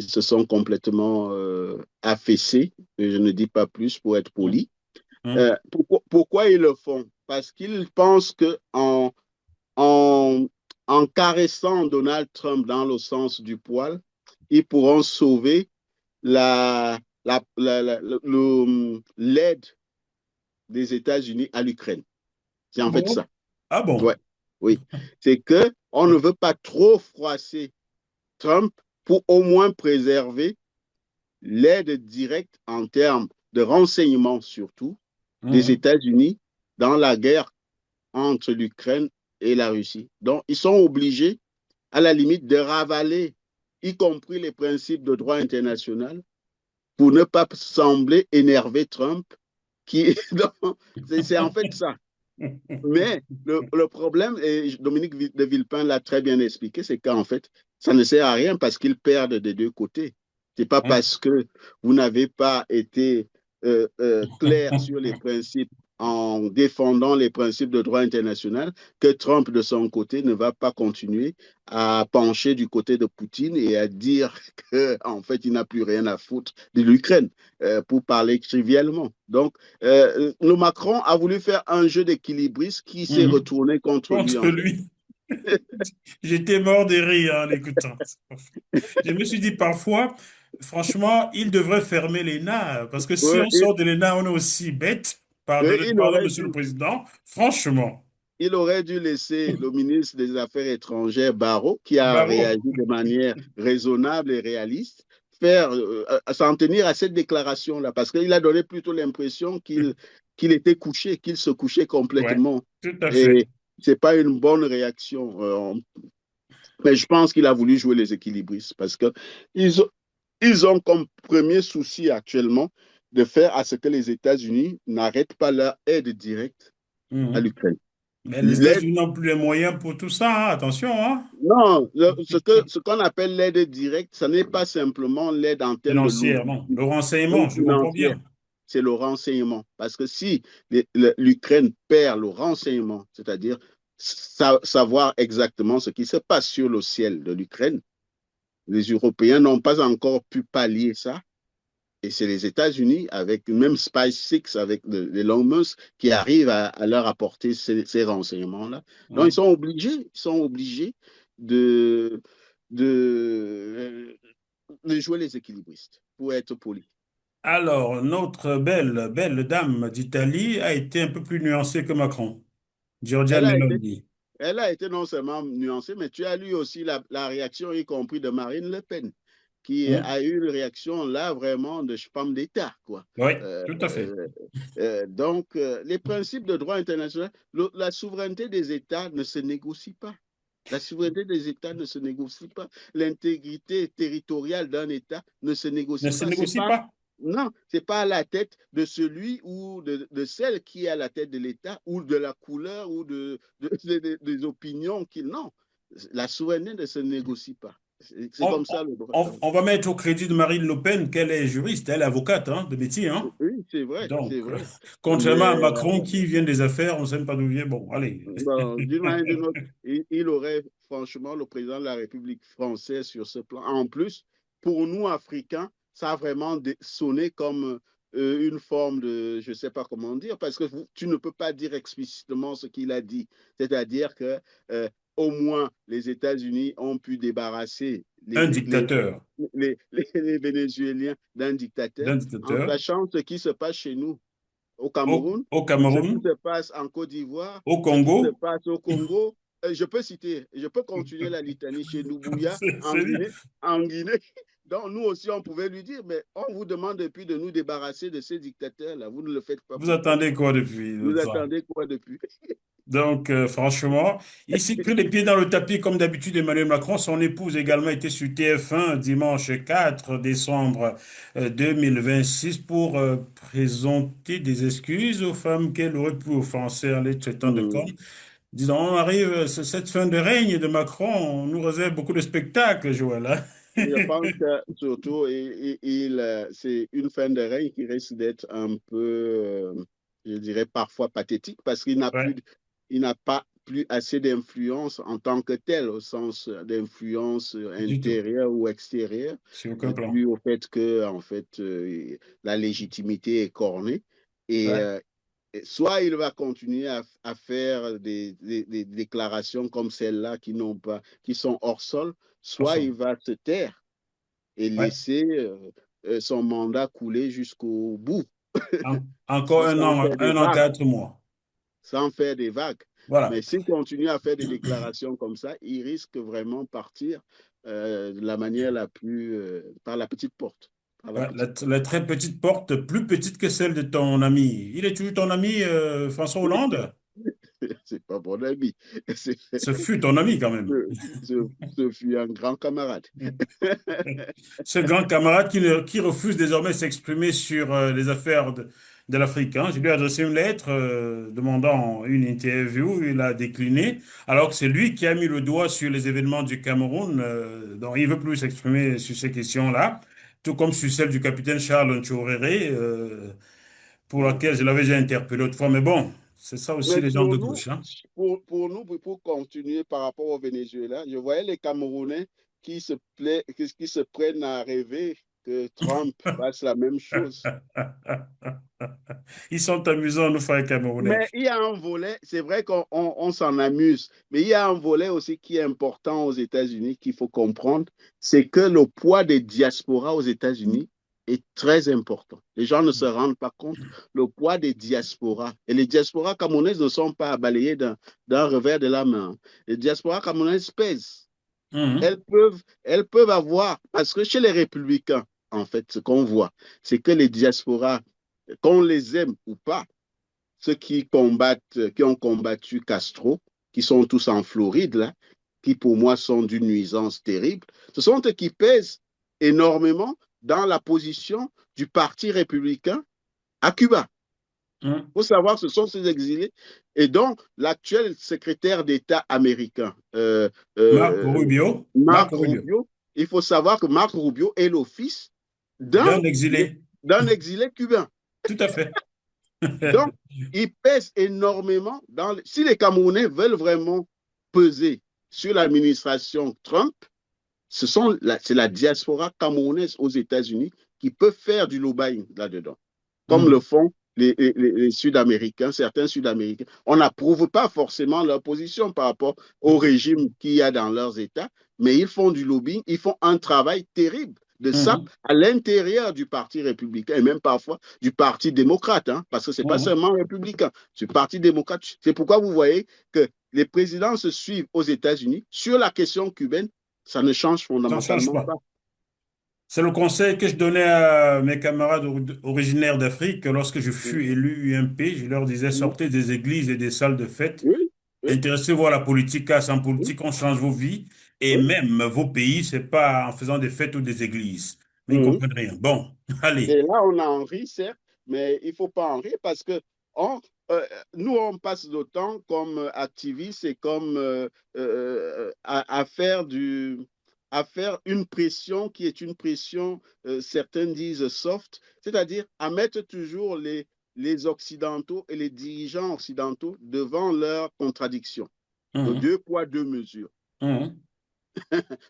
se sont complètement affaissés, et je ne dis pas plus pour être Hum, poli. hum, Pourquoi ils le font? Parce qu'ils pensent que en, en caressant Donald Trump dans le sens du poil, ils pourront sauver l'aide des États-Unis à l'Ukraine. C'est Ah en fait bon? ça. Ah Ouais, bon? oui. C'est que on ne veut pas trop froisser Trump pour au moins préserver l'aide directe en termes de renseignement surtout des Hum, États-Unis dans la guerre entre l'Ukraine et la Russie. Donc, ils sont obligés, à la limite, de ravaler, y compris les principes de droit international, pour ne pas sembler énerver Trump, qui, c'est en fait ça. Mais le problème, et Dominique de Villepin l'a très bien expliqué, c'est qu'en fait, ça ne sert à rien parce qu'ils perdent des deux côtés. C'est pas parce que vous n'avez pas été clair sur les principes en défendant les principes de droit international que Trump, de son côté, ne va pas continuer à pencher du côté de Poutine et à dire qu'en fait, il n'a plus rien à foutre de l'Ukraine, pour parler trivialement. Donc, le Macron a voulu faire un jeu d'équilibriste qui s'est Mhm. retourné contre lui, Contre en fait. lui. J'étais mort de rire en l'écoutant. Je me suis dit parfois, franchement, il devrait fermer l'ENA, parce que si Ouais, on sort de l'ENA, on est aussi bête. il Pardon, aurait Monsieur le dû, Président. Franchement, il aurait dû laisser le ministre des Affaires étrangères, Barrot, qui a Barreau. réagi de manière raisonnable et réaliste, faire, s'en tenir à cette déclaration-là, parce qu'il a donné plutôt l'impression qu'il était couché, qu'il se couchait Ouais, complètement. tout à fait. Et c'est pas une bonne réaction. Mais je pense qu'il a voulu jouer les équilibristes parce que ils ont, ils ont comme premier souci actuellement de faire à ce que les États-Unis n'arrêtent pas leur aide directe à Mhm. l'Ukraine. Mais les L'aide, États-Unis n'ont plus les moyens pour tout ça, hein. Attention, hein. non, ce qu'on appelle l'aide directe, ce n'est pas simplement l'aide en termes de Financière, non. logistique Le ou renseignement, je comprends financière, bien. c'est le renseignement. Parce que si l'Ukraine perd le renseignement, c'est-à-dire savoir exactement ce qui se passe sur le ciel de l'Ukraine, les Européens n'ont pas encore pu pallier ça. Et c'est les États-Unis, avec même SpaceX, avec les Elon Musk, qui arrivent à leur apporter ces renseignements-là. Donc, Ouais. ils sont obligés de, de, de jouer les équilibristes, pour être poli. Alors, notre belle dame d'Italie a été un peu plus nuancée que Macron. Giorgia Elle a été, Meloni. elle a été non seulement nuancée, mais tu as lu aussi la réaction, y compris de Marine Le Pen, qui Hein? a eu une réaction là vraiment de femme d'État, quoi. Oui, Euh, tout à fait. donc, les principes de droit international, la souveraineté des États ne se négocie pas. La souveraineté des États ne se négocie pas. L'intégrité territoriale d'un État ne se Ne négocie se pas. C'est négocie pas, pas. non, c'est pas à la tête de celui ou de celle qui est à la tête de l'État ou de la couleur ou des opinions qu'il. Non, la souveraineté ne se négocie pas. C'est On, comme ça le droit. on va mettre au crédit de Marine LePen qu'elle est juriste, elle est avocate, hein, de métier, hein. Oui, c'est vrai, c'est Donc, vrai. contrairement à Mais Macron qui vient des affaires, on ne sait même pas d'où vient. Bon, allez. bon, d'une manière ou d'une autre, il aurait, franchement, le président de la République française sur ce plan. En plus, pour nous, Africains, ça a vraiment sonné comme une forme de, je ne sais pas comment dire, parce que tu ne peux pas dire explicitement ce qu'il a dit. C'est-à-dire que au moins les États-Unis ont pu débarrasser Un dictateur. les Vénézuéliens d'un D'un dictateur, en dictateur. sachant ce qui se passe chez nous au Cameroun, Au ce qui Cameroun, se passe en Côte d'Ivoire, au ce qui se Congo. passe au Congo. Je peux citer, je peux continuer la litanie chez Doumbouya, en C'est bien. Guinée, en Guinée. Donc, nous aussi, on pouvait lui dire, mais on vous demande depuis de nous débarrasser de ces dictateurs-là. Vous ne le faites pas. Vous Pourquoi? attendez quoi depuis Vous ça? attendez quoi depuis? Donc, franchement, il s'est pris les pieds dans le tapis comme d'habitude Emmanuel Macron. Son épouse également était sur TF1 dimanche 4 décembre 2026 pour présenter des excuses aux femmes qu'elle aurait pu offenser en les traitant de connes. Hmm. Disons, on arrive, cette fin de règne de Macron, on nous réserve beaucoup de spectacles, Joël, hein. Je pense que surtout, c'est une fin de règne qui risque d'être un peu, je dirais, parfois pathétique parce Ouais, il n'a pas plus assez d'influence en tant que tel, au sens d'influence du tout, intérieure ou extérieure, sur aucun plan. dû au fait que, en fait, la légitimité est cornée. Et Ouais, soit il va continuer à faire des déclarations comme celle-là qui sont hors sol, soit ensemble. il va se taire et Ouais. laisser son mandat couler jusqu'au bout, Encore sans faire des un an, vagues, 4 mois. sans faire des vagues. Voilà. Mais s'il continue à faire des déclarations comme ça, il risque vraiment de partir de la manière la plus, par la petite porte. Par la Ouais, petite porte. la très petite porte, plus petite que celle de ton ami. Il est toujours ton ami, François Hollande? C'est pas mon ami. C'est- Ce fut ton ami quand même. ce fut un grand camarade. Ce grand camarade qui refuse désormais de s'exprimer sur les affaires de l'Afrique, hein. Je lui ai adressé une lettre demandant une interview, il a décliné, alors que c'est lui qui a mis le doigt sur les événements du Cameroun. Donc il ne veut plus s'exprimer sur ces questions-là, tout comme sur celle du capitaine Charles Ntchoréré, pour laquelle je l'avais déjà interpellé autrefois. Mais bon, c'est ça aussi Mais les gens de gauche, hein. pour continuer par rapport au Venezuela, je voyais les Camerounais qui se prennent à rêver que Trump fasse la même chose. Ils sont amusants, nos frères camerounais. Mais il y a un volet, c'est vrai qu'on s'en amuse, mais il y a un volet aussi qui est important aux États-Unis qu'il faut comprendre, c'est que le poids des diasporas aux États-Unis est très important. Les gens ne se rendent pas compte le poids des diasporas. Et les diasporas camerounaises ne sont pas balayées d'un revers de la main. Les diasporas camerounaises pèsent. Mhm. Elles peuvent avoir, parce que chez les républicains, en fait, ce qu'on voit, c'est que les diasporas, qu'on les aime ou pas, ceux qui combattent, qui ont combattu Castro, qui sont tous en Floride, là, qui pour moi sont d'une nuisance terrible, ce sont eux qui pèsent énormément dans la position du Parti républicain à Cuba. Mhm. Il faut savoir que ce sont ces exilés. Et donc, l'actuel secrétaire d'État américain, Marco euh, Rubio, Marc Marco Rubio, Rubio, il faut savoir que Marc Rubio est le fils d'un d'un exilé. exilé cubain. Tout à fait. Donc, il pèse énormément si les Camerounais veulent vraiment peser sur l'administration Trump, c'est la diaspora camerounaise aux États-Unis qui peut faire du lobbying là-dedans, comme le Mhm. font les Sud-Américains, certains Sud-Américains. On n'approuve pas forcément leur position par rapport au régime qu'il y a dans leurs États, mais ils font du lobbying, ils font un travail terrible de ça Mhm. à l'intérieur du Parti républicain et même parfois du Parti démocrate, hein, parce que ce n'est pas Mhm. seulement républicain, c'est le Parti démocrate. C'est pourquoi vous voyez que les présidents se suivent aux États-Unis sur la question cubaine, ça ne change Ça ne change fondamentalement pas. pas. C'est le conseil que je donnais à mes camarades originaires d'Afrique lorsque je fus élu UMP. Je leur disais, sortez des églises et des salles de fête. Oui, oui, Intéressez-vous à la politique, car sans oui, politique, on change vos vies et oui. même vos pays. C'est pas en faisant des fêtes ou des églises. Mais ils ne Mhm. comprennent rien. Bon, allez. Et là, on en rit, certes, mais il ne faut pas en rire parce que on, euh, nous, on passe le temps comme activistes et comme à faire une pression qui est une pression, certains disent soft, c'est-à-dire à mettre toujours les Occidentaux et les dirigeants occidentaux devant leurs contradictions. Le Mhm. deux poids, deux mesures. Mhm.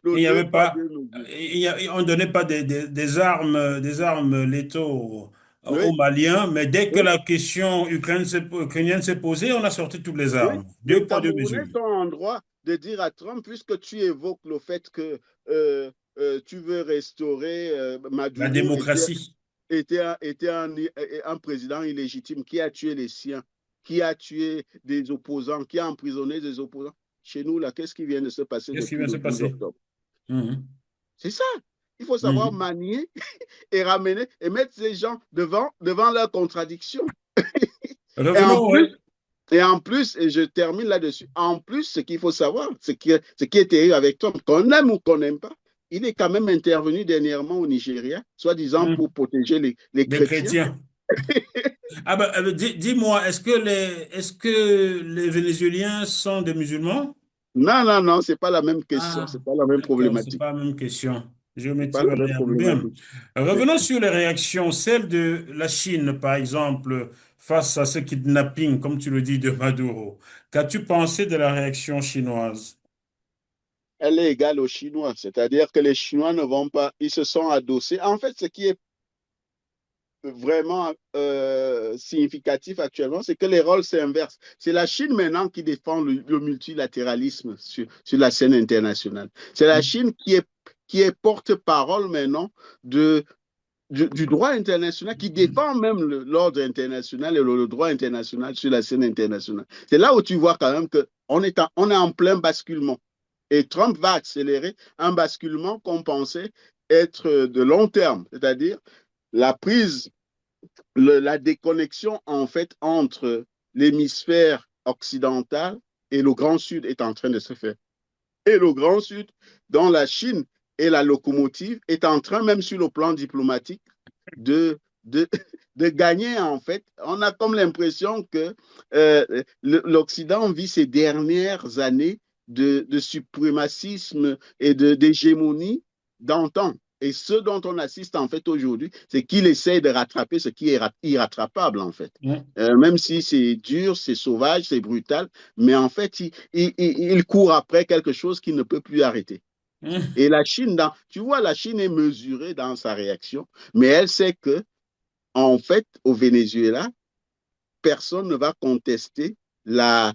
Le Il n'y deux avait poids, pas, deux mesures. on ne donnait pas des armes létaux aux Oui, Maliens, mais dès que oui. la question ukrainienne s'est posée, on a sorti toutes les Oui, armes. les Deux poids, deux Camerounais mesures. sont en droit de dire à Trump, puisque tu évoques le fait que tu veux restaurer La Maduro démocratie. était un président illégitime qui a tué les siens, qui a tué des opposants, qui a emprisonné des opposants. Chez nous, là, qu'est-ce qui vient de se passer Qu'est-ce qui depuis vient de se le 12 passer? octobre? Mhm. C'est ça. Il faut savoir Mhm. manier et ramener et mettre ces gens devant leurs contradictions. Et en Revenons, plus, ouais. et je termine là-dessus, en plus, ce qu'il faut savoir, ce qui est terrible avec Trump, qu'on aime ou qu'on n'aime pas, il est quand même intervenu dernièrement au Nigeria, soi-disant pour Mhm. protéger les Des chrétiens. chrétiens. Ah ben, dis-moi, est-ce que les Vénézuéliens sont des musulmans? Non, non, non, c'est pas la même question, Ah, c'est pas la même d'accord, c'est problématique. pas la même question. C'est pas Géométrie la même variable. Bien. problématique. Revenons sur les réactions, celle de la Chine, par exemple, face à ce kidnapping, comme tu le dis, de Maduro. Qu'as-tu pensé de la réaction chinoise? Elle est égale aux Chinois, c'est-à-dire que les Chinois ne vont pas, ils se sont adossés. En fait, ce qui est vraiment significatif actuellement, c'est que les rôles s'inversent. C'est la Chine maintenant qui défend le multilatéralisme sur la scène internationale. C'est la Hmm. Chine qui est porte-parole maintenant du droit international, qui défend même l'ordre international et le droit international sur la scène internationale. C'est là où tu vois quand même qu'on est en plein basculement. Et Trump va accélérer un basculement qu'on pensait être de long terme, c'est-à-dire la prise la déconnexion en fait entre l'hémisphère occidental et le Grand Sud est en train de se faire. Et le Grand Sud, dont la Chine est la locomotive, est en train, même sur le plan diplomatique, de, de, de gagner, en fait. On a comme l'impression que l'Occident vit ces dernières années de suprémacisme et d'hégémonie d'antan. Et ce dont on assiste en fait aujourd'hui, c'est qu'il essaie de rattraper ce qui est irrattrapable en fait. Mm. Même si c'est dur, c'est sauvage, c'est brutal, mais en fait, il court après quelque chose qu'il ne peut plus arrêter. Mm. Et la Chine, tu vois, la Chine est mesurée dans sa réaction, mais elle sait que, en fait, au Venezuela, personne ne va contester la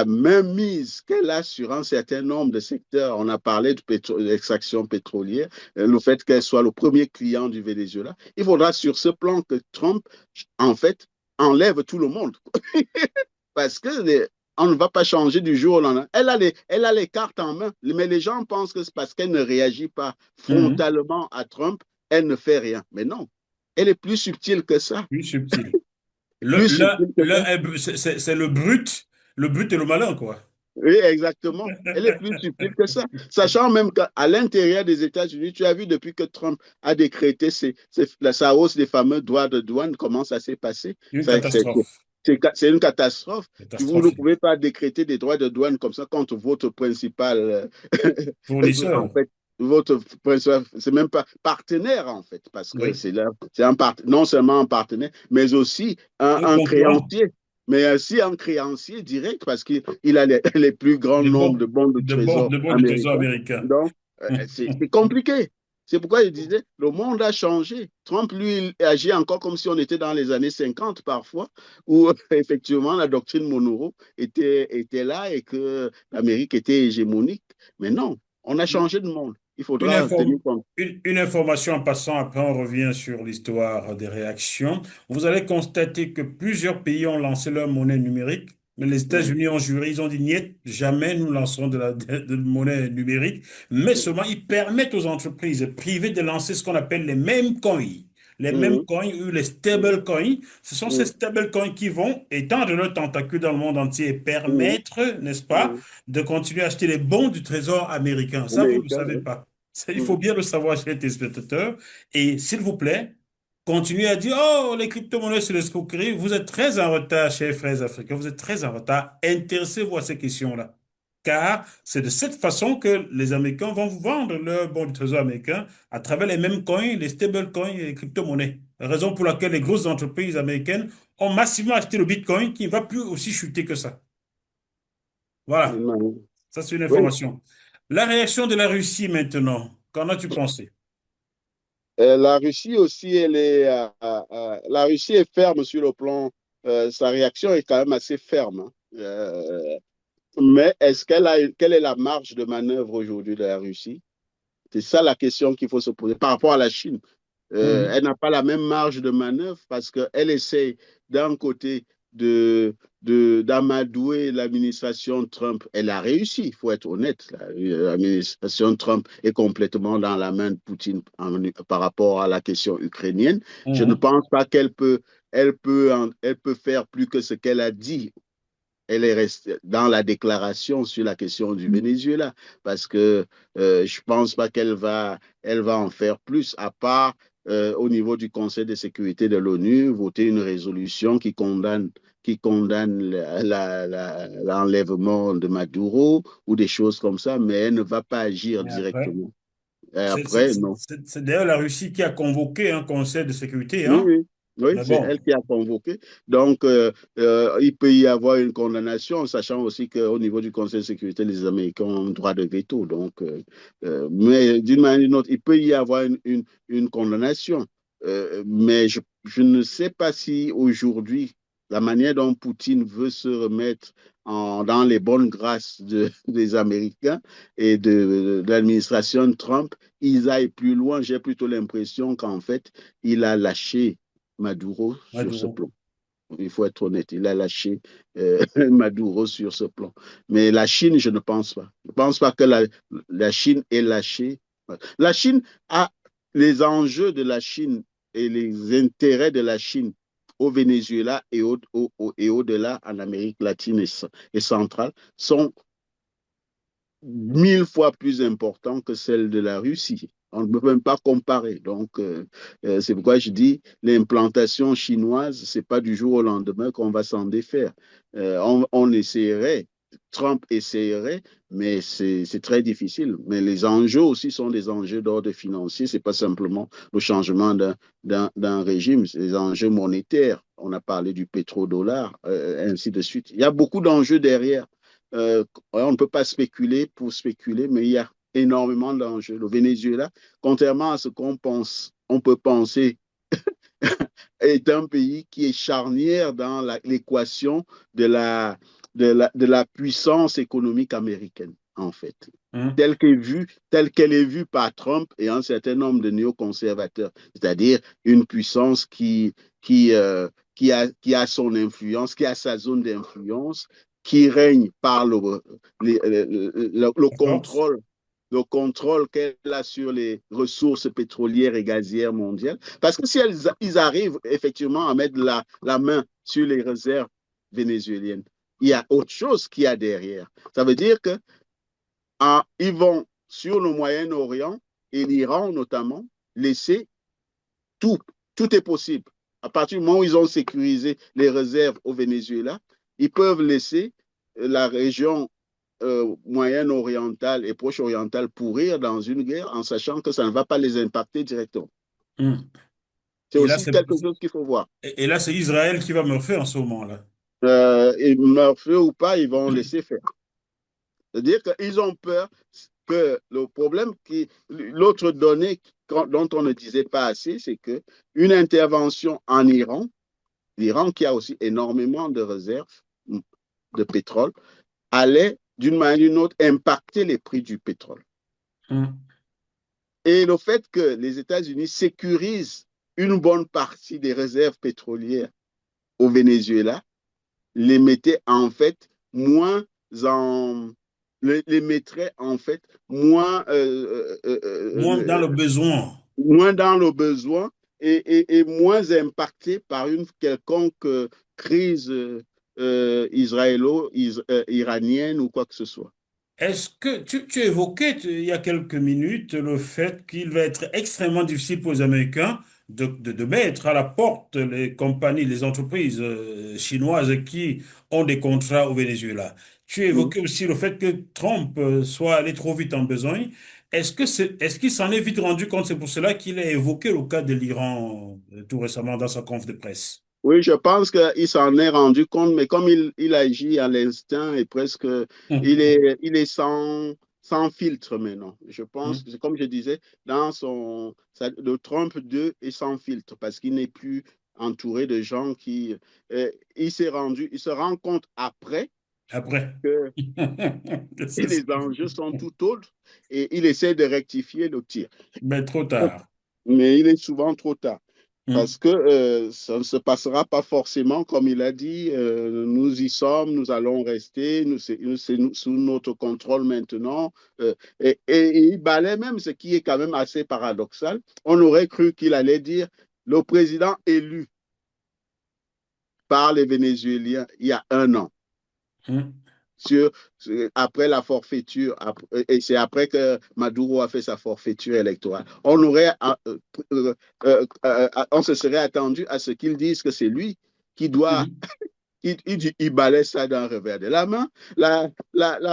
mainmise qu'elle a sur un certain nombre de secteurs. On a parlé de l'extraction pétrolière, le fait qu'elle soit le premier client du Venezuela. Il faudra sur ce plan que Trump, en fait, enlève tout le monde. Parce que on ne va pas changer du jour au lendemain. Elle a les cartes en main, mais les gens pensent que c'est parce qu'elle ne réagit pas Mm. frontalement à Trump, elle ne fait rien. Mais non, elle est plus subtile que ça. Plus subtil. Plus subtile que ça. C'est le brut et le malin, quoi. Oui, exactement. Elle est plus subtile que ça. Sachant même qu'à l'intérieur des États-Unis, tu as vu depuis que Trump a décrété sa hausse des fameux droits de douane, comment ça s'est passé. Une catastrophe. C'est une catastrophe. Vous ne Catastrophe. pouvez pas décréter des droits de douane comme ça contre votre principal, en Fournisseur. fait, votre principal, c'est même pas partenaire, en fait, parce que Oui. non seulement un partenaire, mais aussi Un un concurrent. créancier. Mais aussi un créancier direct parce qu'il a les plus grands nombres de bons de trésor De bons du trésor américains. américain. Donc, c'est compliqué. C'est pourquoi il disait, le monde a changé. Trump, lui, il agit encore comme si on était dans les années 50 parfois, où effectivement la doctrine Monroe était là et que l'Amérique était hégémonique. Mais non, on a changé de monde. Il Une, faudra tenir inform- compte. une information en passant, après on revient sur l'histoire des réactions. Vous allez constater que plusieurs pays ont lancé leur monnaie numérique, mais les Mhm. États-Unis ont juré, ils ont dit, niet, jamais nous lancerons de monnaie numérique, mais seulement ils permettent aux entreprises privées de lancer ce qu'on appelle les mêmes coins. Les mêmes Mhm. coins ou les stable coins, ce sont ces Mhm. stable coins qui vont étendre leurs tentacules dans le monde entier et Mhm. permettre, n'est-ce pas, Mhm. de continuer à acheter les bons du trésor américain. Ça, vous ne le Américain, savez oui. pas. Il faut Mhm. bien le savoir chez les téléspectateurs. Et s'il vous plaît, continuez à dire, oh, les crypto-monnaies, c'est l'escroquerie. Vous êtes très en retard, chers frères africains. Vous êtes très en retard. Intéressez-vous à ces questions-là. Car c'est de cette façon que les Américains vont vous vendre leur bon du trésor américain à travers les mêmes coins, les stablecoins et les crypto-monnaies. Raison pour laquelle les grosses entreprises américaines ont massivement acheté le Bitcoin qui ne va plus aussi chuter que ça. Voilà. Ça, c'est une Oui, information. La réaction de la Russie maintenant, qu'en as-tu pensé? La Russie aussi, la Russie est ferme sur le plan, sa réaction est quand même assez ferme, hein. Mais quelle est la marge de manœuvre aujourd'hui de la Russie? C'est ça la question qu'il faut se poser par rapport à la Chine. Mhm. Elle n'a pas la même marge de manœuvre parce qu'elle essaie d'un côté de, d'amadouer l'administration Trump. Elle a réussi, il faut être honnête. L'administration Trump est complètement dans la main de Poutine par rapport à la question ukrainienne. Je ne Mhm. pense pas elle peut faire plus que ce qu'elle a dit. Elle est restée dans la déclaration sur la question du Venezuela, parce que je ne pense pas elle va en faire plus, à part au niveau du Conseil de sécurité de l'ONU, voter une résolution qui condamne l'enlèvement de Maduro ou des choses comme ça, mais elle ne va pas agir Et après, directement. Et après, non. c'est d'ailleurs la Russie qui a convoqué un conseil de sécurité, Oui, hein? oui. Oui, Mais c'est bon, elle qui a convoqué. Donc, il peut y avoir une condamnation, sachant aussi qu'au niveau du Conseil de sécurité, les Américains ont un droit de veto. Donc, mais d'une manière ou d'une autre, il peut y avoir une condamnation. Mais je ne sais pas si aujourd'hui, la manière dont Poutine veut se remettre dans les bonnes grâces des Américains et de l'administration Trump, ils aillent plus loin. J'ai plutôt l'impression qu'en fait, il a lâché Maduro sur ce Maduro. plan. Il faut être honnête, il a lâché Maduro sur ce plan. Mais la Chine, je ne pense pas. Je ne pense pas que la Chine ait lâché. La Chine a les enjeux de la Chine et les intérêts de la Chine au Venezuela et et au-delà en Amérique latine et centrale sont 1000 fois plus importants que celles de la Russie. On ne peut même pas comparer. Donc, c'est pourquoi je dis l'implantation chinoise, c'est pas du jour au lendemain qu'on va s'en défaire. On essaierait, Trump essaierait, mais c'est très difficile. Mais les enjeux aussi sont des enjeux d'ordre financier. C'est pas simplement le changement d'un régime, c'est des enjeux monétaires. On a parlé du pétrodollar, ainsi de suite. Il y a beaucoup d'enjeux derrière. On ne peut pas spéculer pour spéculer, mais il y a énormément d'enjeux. Le Venezuela, contrairement à ce qu'on pense, on peut penser, est un pays qui est charnière dans l'équation de la puissance économique américaine, en fait, Hum. telle qu'elle est vue par Trump et un certain nombre de néoconservateurs, c'est-à-dire une puissance qui a son influence, qui a sa zone d'influence, qui règne par le La force. contrôle qu'elle a sur les ressources pétrolières et gazières mondiales. Parce que si ils arrivent effectivement à mettre la main sur les réserves vénézuéliennes, il y a autre chose qu'il y a derrière. Ça veut dire que ils vont sur le Moyen-Orient et l'Iran notamment laisser tout. Tout est possible. À partir du moment où ils ont sécurisé les réserves au Venezuela, ils peuvent laisser la région moyenne-orientale et proche-orientale pourrir dans une guerre en sachant que ça ne va pas les impacter directement. Hum. C'est Et là, aussi quelque chose qu'il faut voir. et là, c'est Israël qui va me faire en ce moment-là. Et meurent feu ou pas, ils vont laisser faire. C'est-à-dire qu'ils ont peur que le problème l'autre donnée dont on ne disait pas assez, c'est que une intervention en Iran, l'Iran qui a aussi énormément de réserves de pétrole, allait d'une manière ou d'une autre impacter les prix du pétrole. Hum. Et le fait que les États-Unis sécurisent une bonne partie des réserves pétrolières au Venezuela les mettait en fait moins en les mettrait en fait Moins dans le besoin. moins dans le besoin et moins impacté par une quelconque crise israélo-iranienne ou quoi que ce soit. Est-ce que tu évoquais il y a quelques minutes le fait qu'il va être extrêmement difficile pour les Américains de mettre à la porte les compagnies, les entreprises chinoises qui ont des contrats au Venezuela. Tu Mm. évoquais aussi le fait que Trump soit allé trop vite en besogne. Est-ce qu'il s'en est vite rendu compte? C'est pour cela qu'il a évoqué le cas de l'Iran tout récemment dans sa conf de presse. Oui, je pense qu'il s'en est rendu compte, mais comme il agit à l'instinct et presque, il est sans filtre maintenant. Je pense que, comme je disais, le Trump 2 est sans filtre parce qu'il n'est plus entouré de gens il se rend compte après Après. que C'est ça. les enjeux sont tout autres et il essaie de rectifier le tir. Mais trop tard. Mais il est souvent trop tard. Hmm. Parce que ça ne se passera pas forcément comme il a dit, nous y sommes, nous allons rester, c'est sous notre contrôle maintenant. Et il balaie même ce qui est quand même assez paradoxal. On aurait cru qu'il allait dire le président élu par les Vénézuéliens il y a un an Hmm. sur, après la forfaiture, et c'est après que Maduro a fait sa forfaiture électorale. On se serait attendu à ce qu'ils disent que c'est lui qui doit, Hmm. il balaie ça d'un revers de la main. La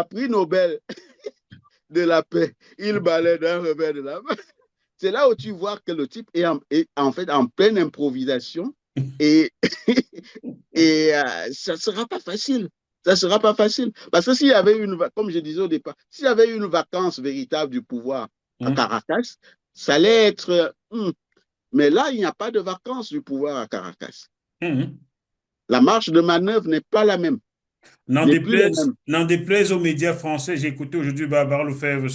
prix Nobel de la paix, il balaie d'un revers de la main. C'est là où tu vois que le type est en fait en pleine improvisation et, et ça ne sera pas facile. Ça ne sera pas facile. Parce que s'il y avait comme je disais au départ, s'il y avait une vacance véritable du pouvoir à Hmm. Caracas, ça allait être. Mais là, il n'y a pas de vacance du pouvoir à Caracas. Hmm. La marge de manœuvre n'est pas la même, n'est plus la même. N'en déplaise aux médias français, j'ai écouté aujourd'hui Barbara Lefebvre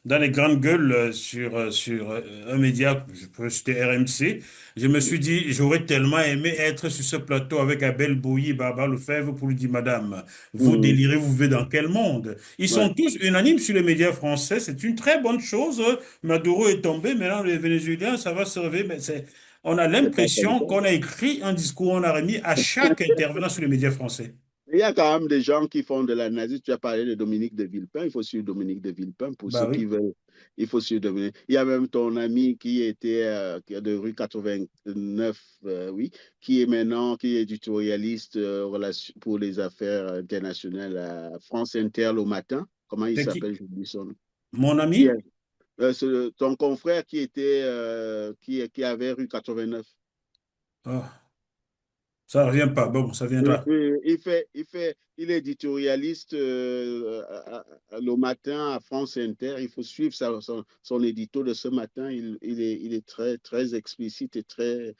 dans les grandes gueules sur un média, je peux citer RMC. Je me suis dit, j'aurais tellement aimé être sur ce plateau avec Abel Bouilly et Barbara Lefebvre pour lui dire, Madame, vous Mmh, délirez, vous vivez dans quel monde? Ils ouais. sont tous unanimes sur les médias français, c'est une très bonne chose. Maduro est tombé, maintenant les Vénézuéliens, ça va se réveiller, mais c'est On a C'est pas comme l'impression ça. qu'on a écrit un discours, on a remis à chaque intervenant sur les médias français. Il y a quand même des gens qui font de l'analyse. Tu as parlé de Dominique de Villepin. Il faut suivre Dominique de Villepin pour Bah ceux qui oui. veulent. Il faut suivre Dominique. Il y a même ton ami qui était qui est de rue 89, oui, qui est maintenant qui est éditorialiste pour les affaires internationales à France Inter le matin. Comment il C'est qui? s'appelle? J'oublie son nom. Mon Qui est, ami? ton confrère qui était qui avait rue 89. Oh, ça ne revient pas. Bon, ça Oui, viendra. oui, il est éditorialiste le matin à France Inter. Il faut suivre son édito de ce matin. Il est très, très explicite et très,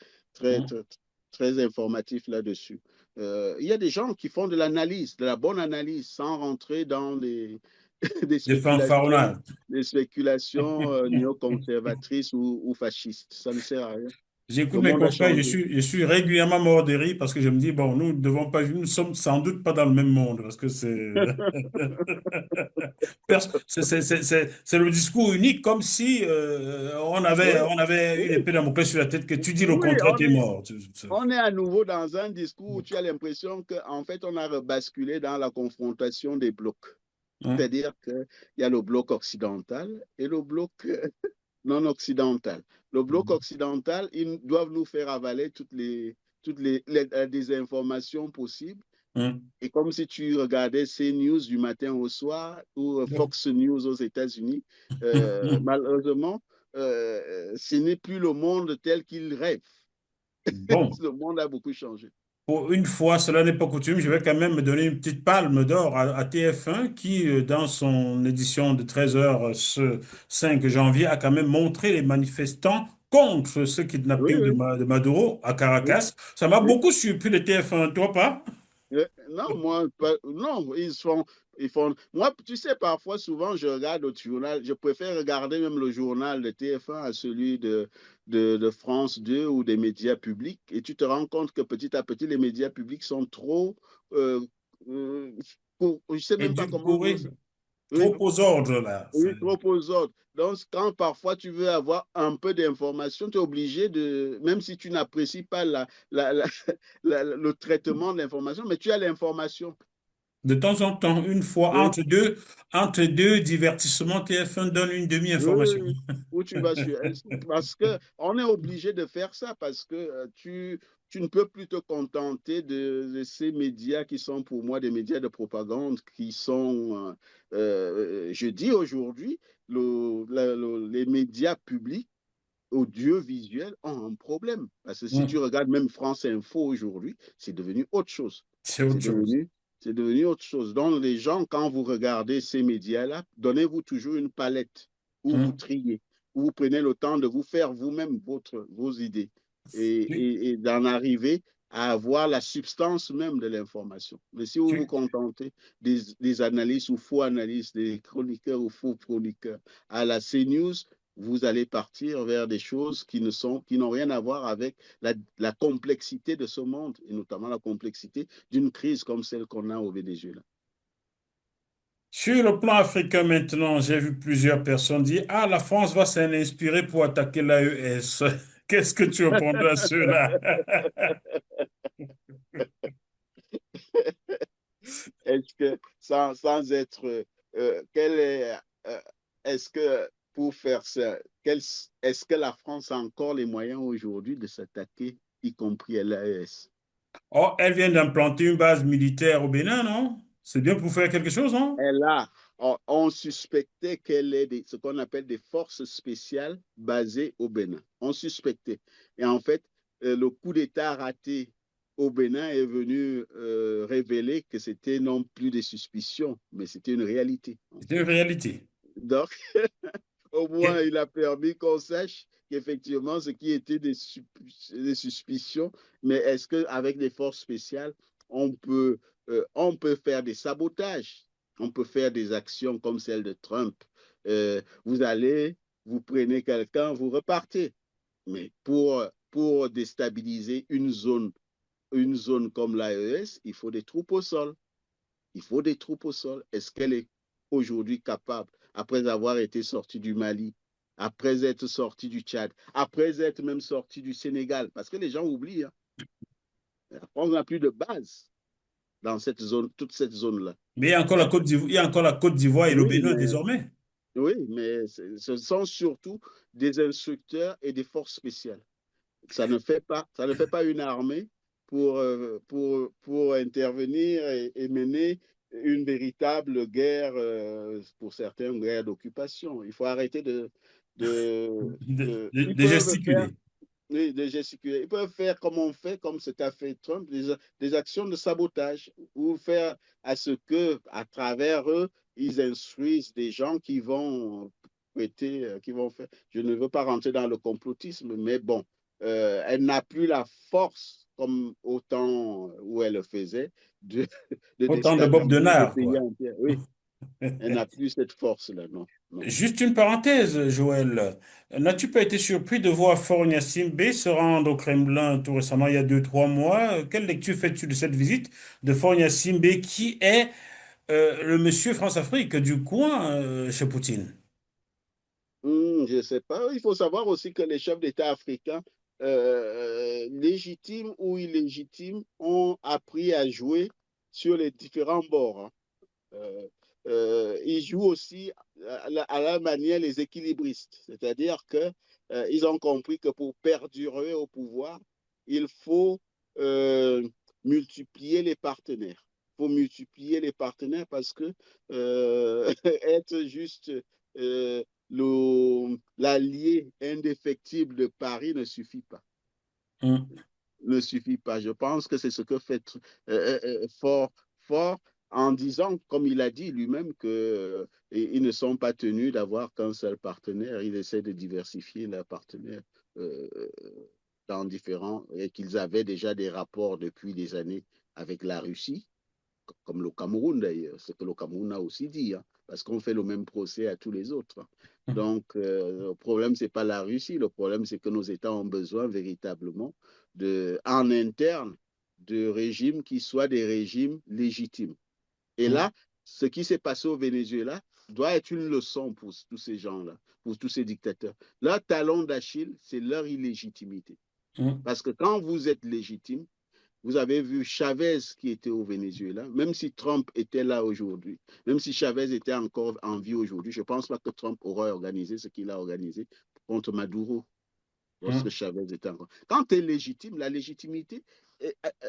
Hein? très, très informatif là-dessus. Il y a des gens qui font de l'analyse, de la bonne analyse, sans rentrer dans des Des spéculations, fanfaronnades. néoconservatrices ou fascistes. Ça ne sert à rien. J'écoute Le mes monde a confrères, changé. je suis régulièrement mort de rire parce que je me dis, bon, nous ne devons pas, nous ne sommes sans doute pas dans le même monde parce que c'est, c'est le discours unique comme si Oui, on avait une oui. épée Damoclès sur la tête que tu dis le Oui, contraire, tu es mort. on est à nouveau dans un discours où tu as l'impression qu'en fait, on a rebasculé dans la confrontation des blocs. Hein? C'est-à-dire qu'il y a le bloc occidental et le bloc non occidental. Le bloc occidental, ils doivent nous faire avaler toutes les désinformations possibles. Hein? Et comme si tu regardais CNews du matin au soir ou Fox News aux États-Unis, malheureusement, ce n'est plus le monde tel qu'il rêve. Bon. Le monde a beaucoup changé. Pour une fois, cela n'est pas coutume, je vais quand même me donner une petite palme d'or à TF1 qui, dans son édition de 13 heures ce 5 janvier, a quand même montré les manifestants contre ce Oui, kidnapping oui, de Maduro à oui, Caracas. Ça m'a oui. beaucoup surpris le TF1, toi pas? Non, moi, non, ils font. Moi, tu sais, parfois, souvent, je regarde le journal. Je préfère regarder même le journal de TF1 à celui de France 2 ou des médias publics. Et tu te rends compte que petit à petit, les médias publics sont trop. Euh, euh, je sais même pas comment. Édulcoré, Oui, trop aux ordres là. oui, trop aux autres. Donc, quand parfois tu veux avoir un peu d'information, tu es obligé de, même si tu n'apprécies pas le traitement de l'information, mais tu as l'information. De temps en temps, une fois, Oui, entre deux divertissements, TF1 donne une oui, demi-information. oui, oui. Où tu vas sur. Parce qu'on est obligé de faire ça, parce que tu ne peux plus te contenter de ces médias qui sont pour moi des médias de propagande, qui sont, je dis aujourd'hui, les médias publics audiovisuels ont un problème. Parce que si tu Hum, regardes même France Info aujourd'hui, c'est devenu autre chose. c'est C'est autre chose. devenu, c'est devenu autre chose. Donc, les gens, quand vous regardez ces médias-là, donnez-vous toujours une palette où vous Hum. triez, où vous prenez le temps de vous faire vous-même vos idées et d'en arriver à avoir la substance même de l'information. Mais si vous vous Tu, contentez des analyses ou faux analyses, des chroniqueurs ou faux chroniqueurs à la CNews, vous allez partir vers des choses qui n'ont rien à voir avec la complexité de ce monde, et notamment la complexité d'une crise comme celle qu'on a au Venezuela. Sur le plan africain maintenant, j'ai vu plusieurs personnes dire, ah, la France va s'en inspirer pour attaquer l'AES. Qu'est-ce que tu répondrais à ceux-là? Est-ce que, sans être, quel est, euh, est-ce que pour faire ça, est-ce que la France a encore les moyens aujourd'hui de s'attaquer, y compris à l'AES? Oh, elle vient d'implanter une base militaire au Bénin, non? C'est bien pour faire quelque chose, non? Elle a, on suspectait qu'elle est ce qu'on appelle des forces spéciales basées au Bénin. On suspectait. Et en fait, le coup d'État raté au Bénin est venu révéler que c'était non plus des suspicions, mais c'était une réalité, en C'est fait. une réalité. Donc, au moins, Que- il a permis qu'on sache qu'effectivement, ce qui était des suspicions, mais est-ce qu'avec des forces spéciales, on peut faire des sabotages, on peut faire des actions comme celle de Trump. Vous allez, vous prenez quelqu'un, vous repartez. Mais pour déstabiliser une zone comme l'AES, il faut des troupes au sol. Il faut des troupes au sol. Est-ce qu'elle est aujourd'hui capable, après avoir été sortie du Mali, après être sorti du Tchad, après être même sorti du Sénégal, parce que les gens oublient, hein. On n'a plus de base dans cette zone, toute cette zone-là. Mais il y a encore la Côte d'Ivoire, il y a encore la Côte d'Ivoire et le Oui, Bénin mais désormais. oui, mais ce sont surtout des instructeurs et des forces spéciales. Ça ne fait pas une armée pour intervenir et mener une véritable guerre, pour certains, une guerre d'occupation. Il faut arrêter ils De peuvent faire, gesticuler. oui, de gesticuler. Ils peuvent faire comme on fait, comme ce qu'a fait Trump, des actions de sabotage ou faire à ce que, à travers eux, ils instruisent des gens qui vont prêter, qui vont faire. Je ne veux pas rentrer dans le complotisme, mais bon, elle n'a plus la force comme au temps où elle le faisait de, de Autant de Bob déstabiliser des Denard, pays quoi. entiers. Oui, elle n'a plus cette force-là, non, non. Juste une parenthèse, Joël. N'as-tu pas été surpris de voir Faure Gnassingbé se rendre au Kremlin tout récemment, il y a 2, 3 mois? Quelle lecture fais-tu de cette visite de Faure Gnassingbé, qui est le monsieur France-Afrique du coin chez Poutine? Je ne sais pas. Il faut savoir aussi que les chefs d'État africains, légitimes ou illégitimes, ont appris à jouer sur les différents bords, hein. Euh, ils jouent aussi à la manière les équilibristes, c'est-à-dire que ils ont compris que pour perdurer au pouvoir, il faut euh, multiplier les partenaires. Il faut multiplier les partenaires parce que être juste euh, l'allié indéfectible de Paris ne suffit pas. Hum, Ne suffit pas. Je pense que c'est ce que fait Fort en disant, comme il a dit lui-même, qu'ils ne sont pas tenus d'avoir qu'un seul partenaire. Il essaie de diversifier leurs partenaires euh, dans différents, et qu'ils avaient déjà des rapports depuis des années avec la Russie, comme le Cameroun d'ailleurs, ce que le Cameroun a aussi dit, hein, parce qu'on fait le même procès à tous les autres, hein. hum, Donc, le problème, ce n'est pas la Russie, le problème, c'est que nos États ont besoin véritablement en interne de régimes qui soient des régimes légitimes. Et hum, là, ce qui s'est passé au Venezuela doit être une leçon pour tous ces gens-là, pour tous ces dictateurs. Leur talon d'Achille, c'est leur illégitimité. hum. Parce que quand vous êtes légitime, vous avez vu Chavez qui était au Venezuela, même si Trump était là aujourd'hui, même si Chavez était encore en vie aujourd'hui, je ne pense pas que Trump aurait organisé ce qu'il a organisé contre Maduro lorsque Hum. Chavez était encore. Quand tu es légitime, la légitimité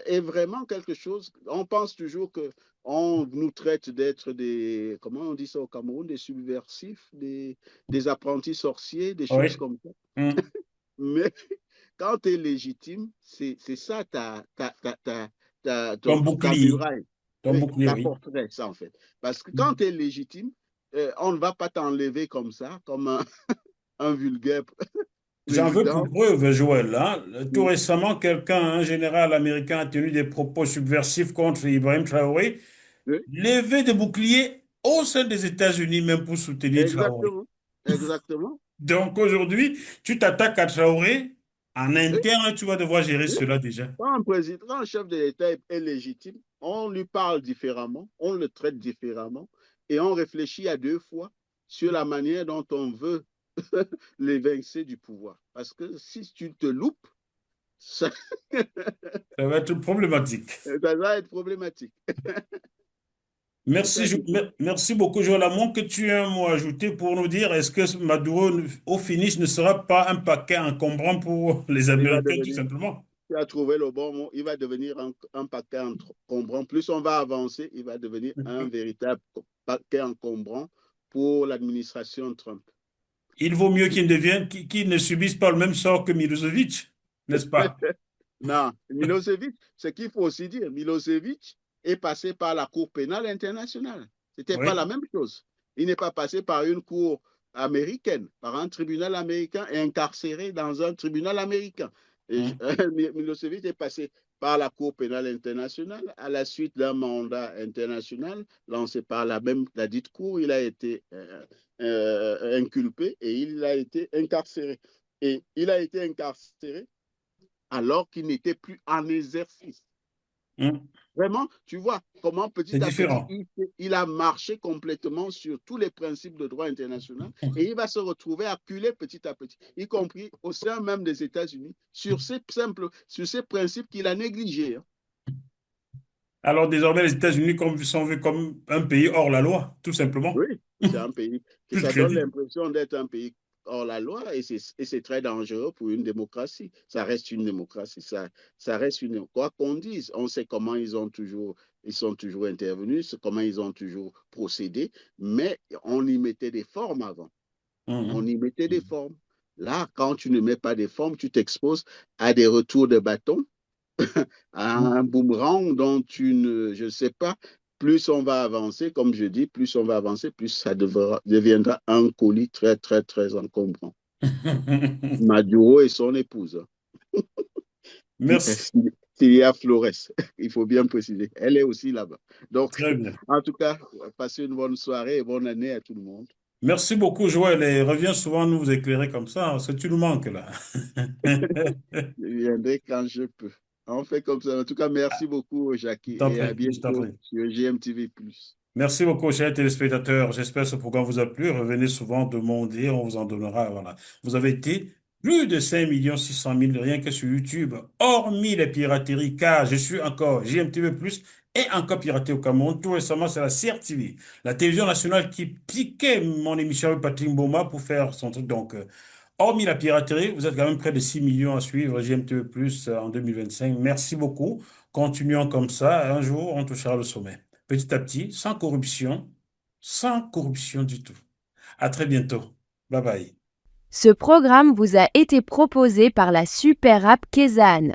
est vraiment quelque chose. On pense toujours qu'on nous traite d'être des, comment on dit ça au Cameroun, des subversifs, des apprentis sorciers, des choses Oui. comme ça. Hum. Mais quand tu es légitime, c'est ça Ton ta bouclier. muraille, Ton oui, bouclier, ta oui. forteresse en fait. Parce que quand tu es légitime, on ne va pas t'enlever comme ça, comme un vulgaire J'en veux président. pour preuve, Joël, hein. Tout Mm. récemment, un général américain, a tenu des propos subversifs contre Ibrahim Traoré, Oui, levé de boucliers au sein des États-Unis, même pour soutenir Traoré. exactement. Exactement. Donc aujourd'hui, tu t'attaques à Traoré, en Oui, interne, tu vas devoir gérer oui. cela déjà. Quand un président, quand un chef de l'État est légitime, on lui parle différemment, on le traite différemment et on réfléchit à 2 fois sur la manière dont on veut l'évincer du pouvoir. Parce que si tu te loupes, ça, Ça va être problématique. ça va être problématique. C'est Merci, ça qui fait. merci beaucoup, Joël Lamont, que tu aies un mot à ajouter pour nous dire, est-ce que Maduro, au finish, ne sera pas un paquet encombrant pour les Il va Américains, tout devenir, simplement? tu as trouvé le bon mot, il va devenir un paquet encombrant. Plus on va avancer, il va devenir un véritable paquet encombrant pour l'administration Trump. Il vaut mieux qu'il ne subisse pas le même sort que Milosevic, n'est-ce pas? Non, Milosevic, ce qu'il faut aussi dire, Milosevic est passé par la Cour pénale internationale. Ce n'était pas la Oui. même chose. Il n'est pas passé par une cour américaine, par un tribunal américain et incarcéré dans un tribunal américain. Et, Hum, Milosevic est passé par la Cour pénale internationale à la suite d'un mandat international lancé par la dite cour. Il a été inculpé et il a été incarcéré. Et il a été incarcéré alors qu'il n'était plus en exercice. Mm. Vraiment, tu vois comment C'est petit à petit, différent. il a marché complètement sur tous les principes de droit international et il va se retrouver acculé petit à petit, y compris au sein même des États-Unis, sur ces principes qu'il a négligés. Hein. Alors désormais, les États-Unis sont vus comme un pays hors la loi, tout simplement. Oui, c'est un pays que Plus de ça donne crédit. l'impression d'être un pays hors la loi et c'est très dangereux pour une démocratie. Ça reste une démocratie, ça reste une. Quoi qu'on dise, on sait comment ils sont toujours intervenus, comment ils ont toujours procédé, mais on y mettait des formes avant. On Mhm. y mettait des formes. Là, quand tu ne mets pas des formes, tu t'exposes à des retours de bâton un boomerang dont tu ne, je ne sais pas, plus on va avancer, comme je dis, plus on va avancer, plus deviendra un colis très, très, très encombrant. Maduro et son épouse, Merci. Cilia Flores, il faut bien préciser, elle est aussi là-bas. Donc, Très bien. en tout cas, passez une bonne soirée et bonne année à tout le monde. Merci beaucoup, Joël, et reviens souvent nous éclairer comme ça, parce que tu nous manques là. Je viendrai quand je peux. On fait comme ça. En tout cas, merci beaucoup, Jackie, T'en et à prie, je t'en bientôt prie. sur GMTV+. Merci beaucoup, chers téléspectateurs. J'espère que ce programme vous a plu. Revenez souvent demander, on vous en donnera. Voilà. Vous avez été plus de 5 600 000 rien que sur YouTube, hormis les pirateries, car je suis encore JMTV+, et encore piraté au Cameroun. Tout récemment, c'est la CRTV, la télévision nationale qui piquait mon émission avec Patrick Mboma pour faire son truc. Donc, hormis la piraterie, vous êtes quand même près de 6 millions à suivre GMTV+, en 2025. Merci beaucoup. Continuons comme ça. Un jour, on touchera le sommet. Petit à petit, sans corruption du tout. À très bientôt. Bye bye. Ce programme vous a été proposé par la super app Kezan.